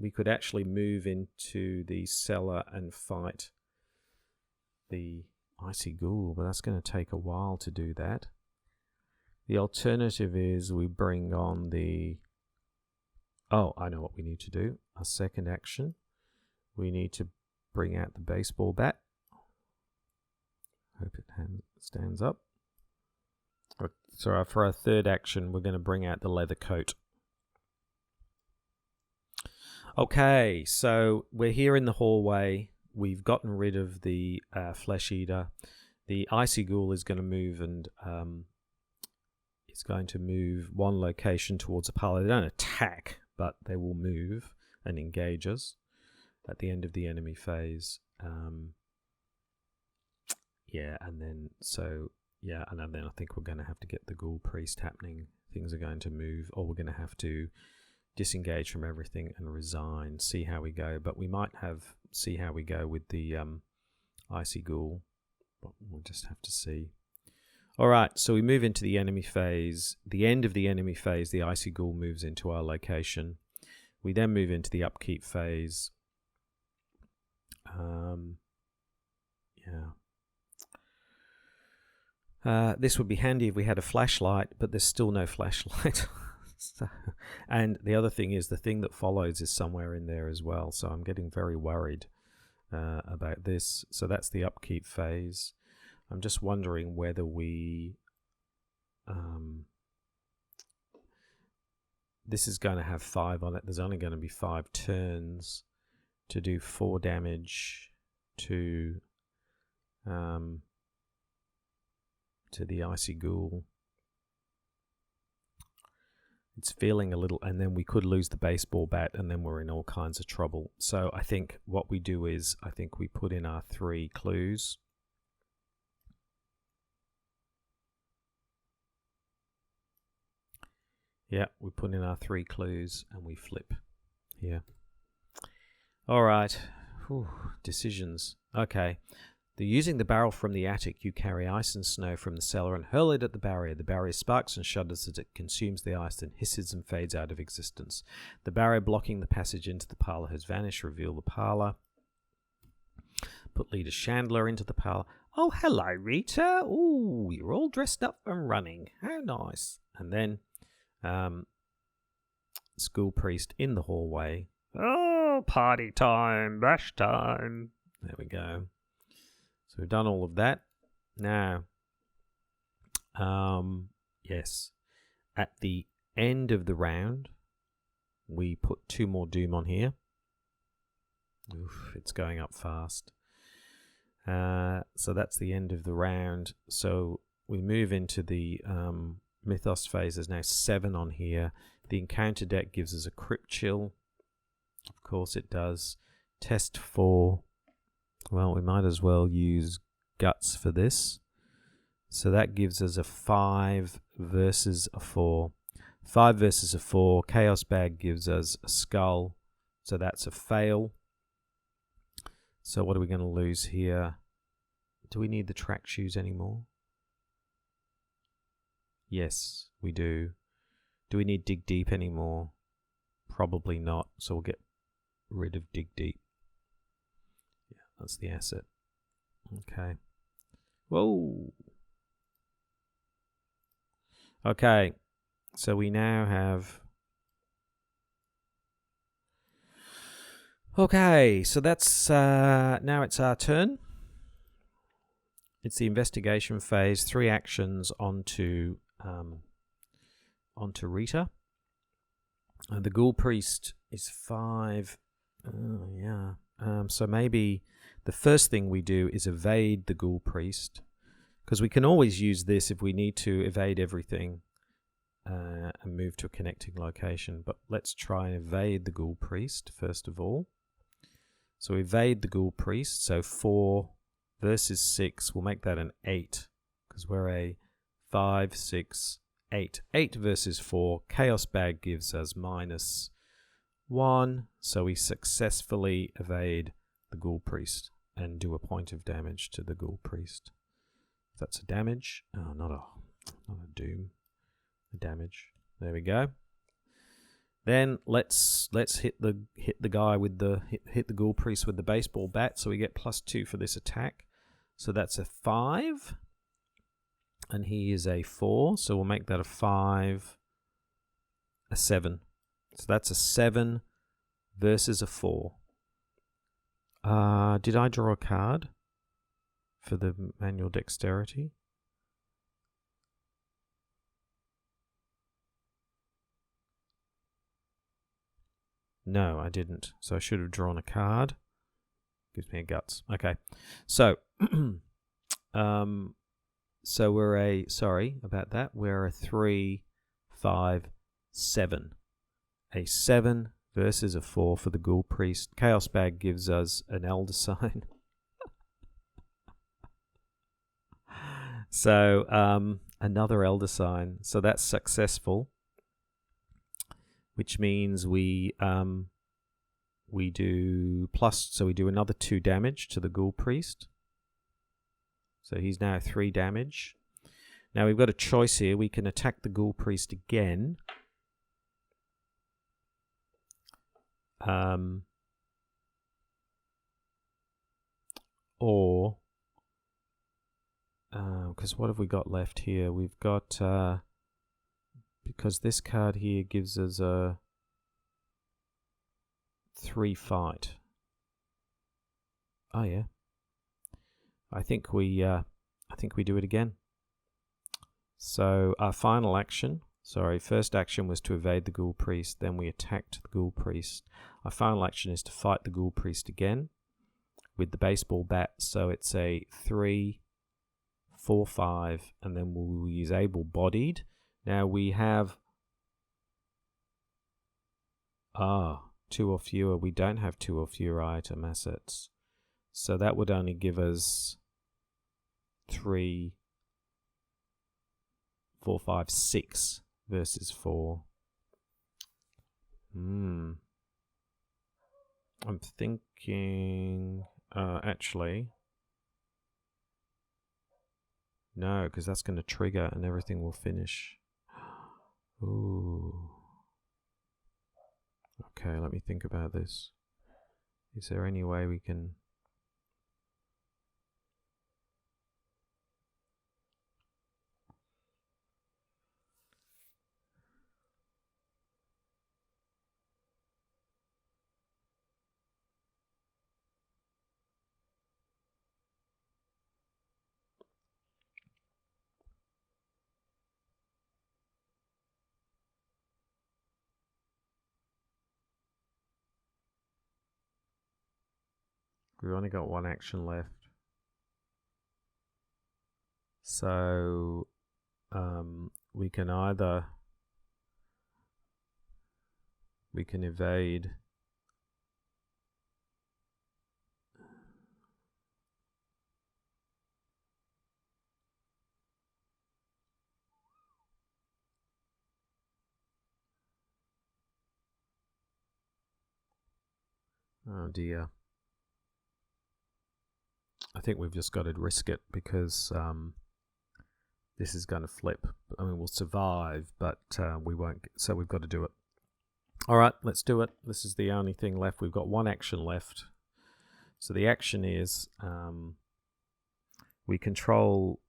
We could actually move into the cellar and fight the Icy Ghoul, but that's going to take a while to do that. The alternative is we bring on the... Oh, I know what we need to do. A second action. We need to bring out the baseball bat. Hope it stands up. So for our third action, we're going to bring out the leather coat. Okay, so we're here in the hallway. We've gotten rid of the Flesh Eater. The Icy Ghoul is going to move, and it's going to move one location towards a parlor. They don't attack, but they will move and engage us at the end of the enemy phase. And then I think we're going to have to get the Ghoul Priest happening. Things are going to move, or we're going to have to disengage from everything and resign, see how we go. But we might see how we go with the Icy Ghoul, but we'll just have to see. Alright, so we move into the enemy phase. The end of the enemy phase, the Icy Ghoul moves into our location. We then move into the Upkeep phase. This would be handy if we had a flashlight, but there's still no flashlight. And the other thing is the thing that follows is somewhere in there as well, so I'm getting very worried about this. So that's the Upkeep phase. I'm just wondering whether we this is going to have 5 on it. There's only going to be 5 turns to do 4 damage to the Icy Ghoul. It's feeling a little, and then we could lose the baseball bat, and then we're in all kinds of trouble. So I think what we do is, I think we put in our 3 clues. Yeah, we put in our 3 clues, and we flip here. All right. Whew, decisions. Okay. Using the barrel from the attic, you carry ice and snow from the cellar and hurl it at the barrier. The barrier sparks and shudders as it consumes the ice, then hisses and fades out of existence. The barrier blocking the passage into the parlour has vanished. Reveal the parlour. Put Leader Chandler into the parlour. Oh, hello, Rita. Ooh, you're all dressed up and running. How nice. And then Ghoul Priest in the hallway. Oh, party time, bash time. There we go. So we've done all of that. Now, yes, at the end of the round, we put 2 more Doom on here. Oof, it's going up fast. So that's the end of the round. So we move into the Mythos Phase. There's now 7 on here. The encounter deck gives us a Crypt Chill. Of course it does. Test 4. Well, we might as well use Guts for this. So that gives us a 5 versus a 4. 5 versus a 4. Chaos Bag gives us a Skull. So that's a fail. So what are we going to lose here? Do we need the track shoes anymore? Yes, we do. Do we need Dig Deep anymore? Probably not. So we'll get rid of Dig Deep. Yeah, that's the asset. Okay. Whoa. Okay. So we now have... Okay, so that's... now it's our turn. It's the investigation phase. 3 actions onto Rita. The Ghoul Priest is 5. So maybe the first thing we do is evade the Ghoul Priest, because we can always use this if we need to evade everything and move to a connecting location. But let's try and evade the Ghoul Priest first of all. So evade the Ghoul Priest. So 4 versus 6, we'll make that an 8, because we're a 5, 6, 8. 8 versus 4. Chaos Bag gives us -1. So we successfully evade the Ghoul Priest and do a point of damage to the Ghoul Priest. That's a damage. Oh, not a doom. A damage. There we go. Then let's hit the guy with the hit the Ghoul Priest with the baseball bat. So we get +2 for this attack. So that's a 5. And he is a 4, so we'll make that a 5, a 7. So that's a 7 versus a 4. Did I draw a card for the manual dexterity? No, I didn't. So I should have drawn a card. Gives me a guts. Okay. So, so we're sorry about that. We're a 3, 5, 7. A 7 versus a 4 for the Ghoul Priest. Chaos Bag gives us an Elder Sign. So another Elder Sign. So that's successful, which means we do so we do another 2 damage to the Ghoul Priest. So he's now 3 damage. Now we've got a choice here. We can attack the Ghoul Priest again. Or because what have we got left here? We've got because this card here gives us a 3 fight. Oh yeah. I think we do it again. So our final action, first action was to evade the Ghoul Priest, then we attacked the Ghoul Priest. Our final action is to fight the Ghoul Priest again with the baseball bat, so it's a 3, 4, 5, and then we'll use able-bodied. Now we have 2 or fewer. We don't have 2 or fewer item assets. So that would only give us 3, 4, 5, 6 versus 4. I'm thinking, actually, no, because that's going to trigger and everything will finish. Ooh. Okay, let me think about this. Is there any way we can... We've only got 1 action left. So we can evade oh dear. I think we've just got to risk it because this is going to flip. I mean, we'll survive, but we won't. So we've got to do it. All right, let's do it. This is the only thing left. We've got 1 action left. So the action is we control.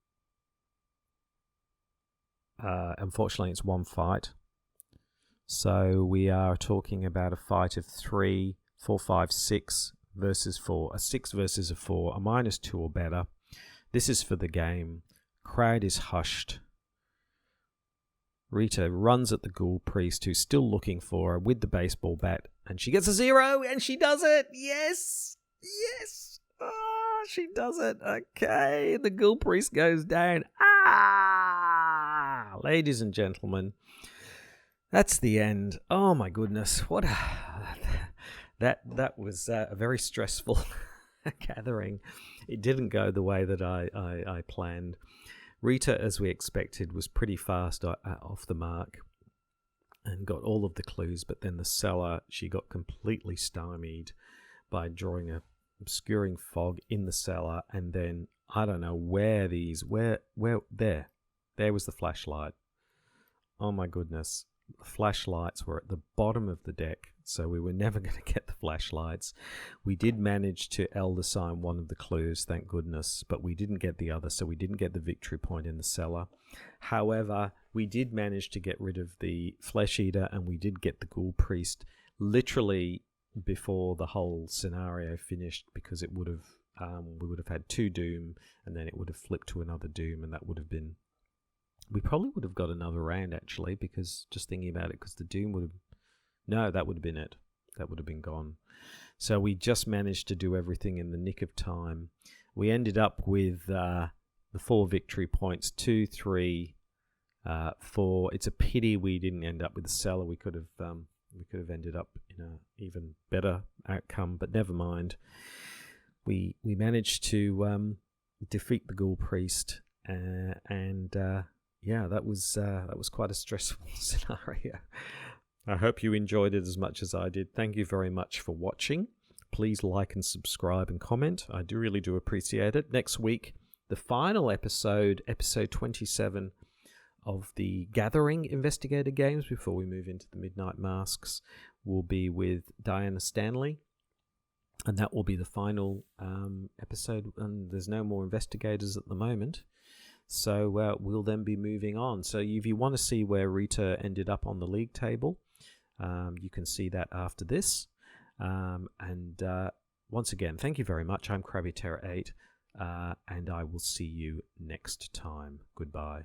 Unfortunately, it's 1 fight. So we are talking about a fight of 3, 4, 5, 6. Versus 4, a 6 versus a 4, a -2 or better. This is for the game. Crowd is hushed. Rita runs at the Ghoul Priest, who's still looking for her with the baseball bat, and she gets a 0, and she does it. Yes, yes. Oh, she does it. Okay, the Ghoul Priest goes down. Ladies and gentlemen, that's the end. Oh my goodness, what a... That was a very stressful gathering. It didn't go the way that I planned. Rita, as we expected, was pretty fast off the mark and got all of the clues, but then the cellar, she got completely stymied by drawing a obscuring fog in the cellar, and then I don't know where there was the flashlight. Oh my goodness. The flashlights were at the bottom of the deck, so we were never going to get the flashlights. We did manage to elder sign one of the clues, thank goodness, but we didn't get the other, so we didn't get the victory point in the cellar. However, we did manage to get rid of the Flesh Eater, and we did get the Ghoul Priest literally before the whole scenario finished, because it would have we would have had 2 Doom, and then it would have flipped to another Doom, and that would have been... We probably would have got another round, actually, because just thinking about it, because the Doom would have... No, that would have been it. That would have been gone. So we just managed to do everything in the nick of time. We ended up with the 4 victory points, 2, 3, 4. It's a pity we didn't end up with the cellar. We could have ended up in an even better outcome, but never mind. We managed to defeat the Ghoul Priest, and yeah, that was quite a stressful scenario. I hope you enjoyed it as much as I did. Thank you very much for watching. Please like and subscribe and comment. I really do appreciate it. Next week, the final episode 27 of the Gathering Investigator Games, before we move into the Midnight Masks, will be with Diana Stanley. And that will be the final episode. And there's no more investigators at the moment. So we'll then be moving on. So if you want to see where Rita ended up on the league table, you can see that after this. And once again, thank you very much. I'm Krabby Terror 8, and I will see you next time. Goodbye.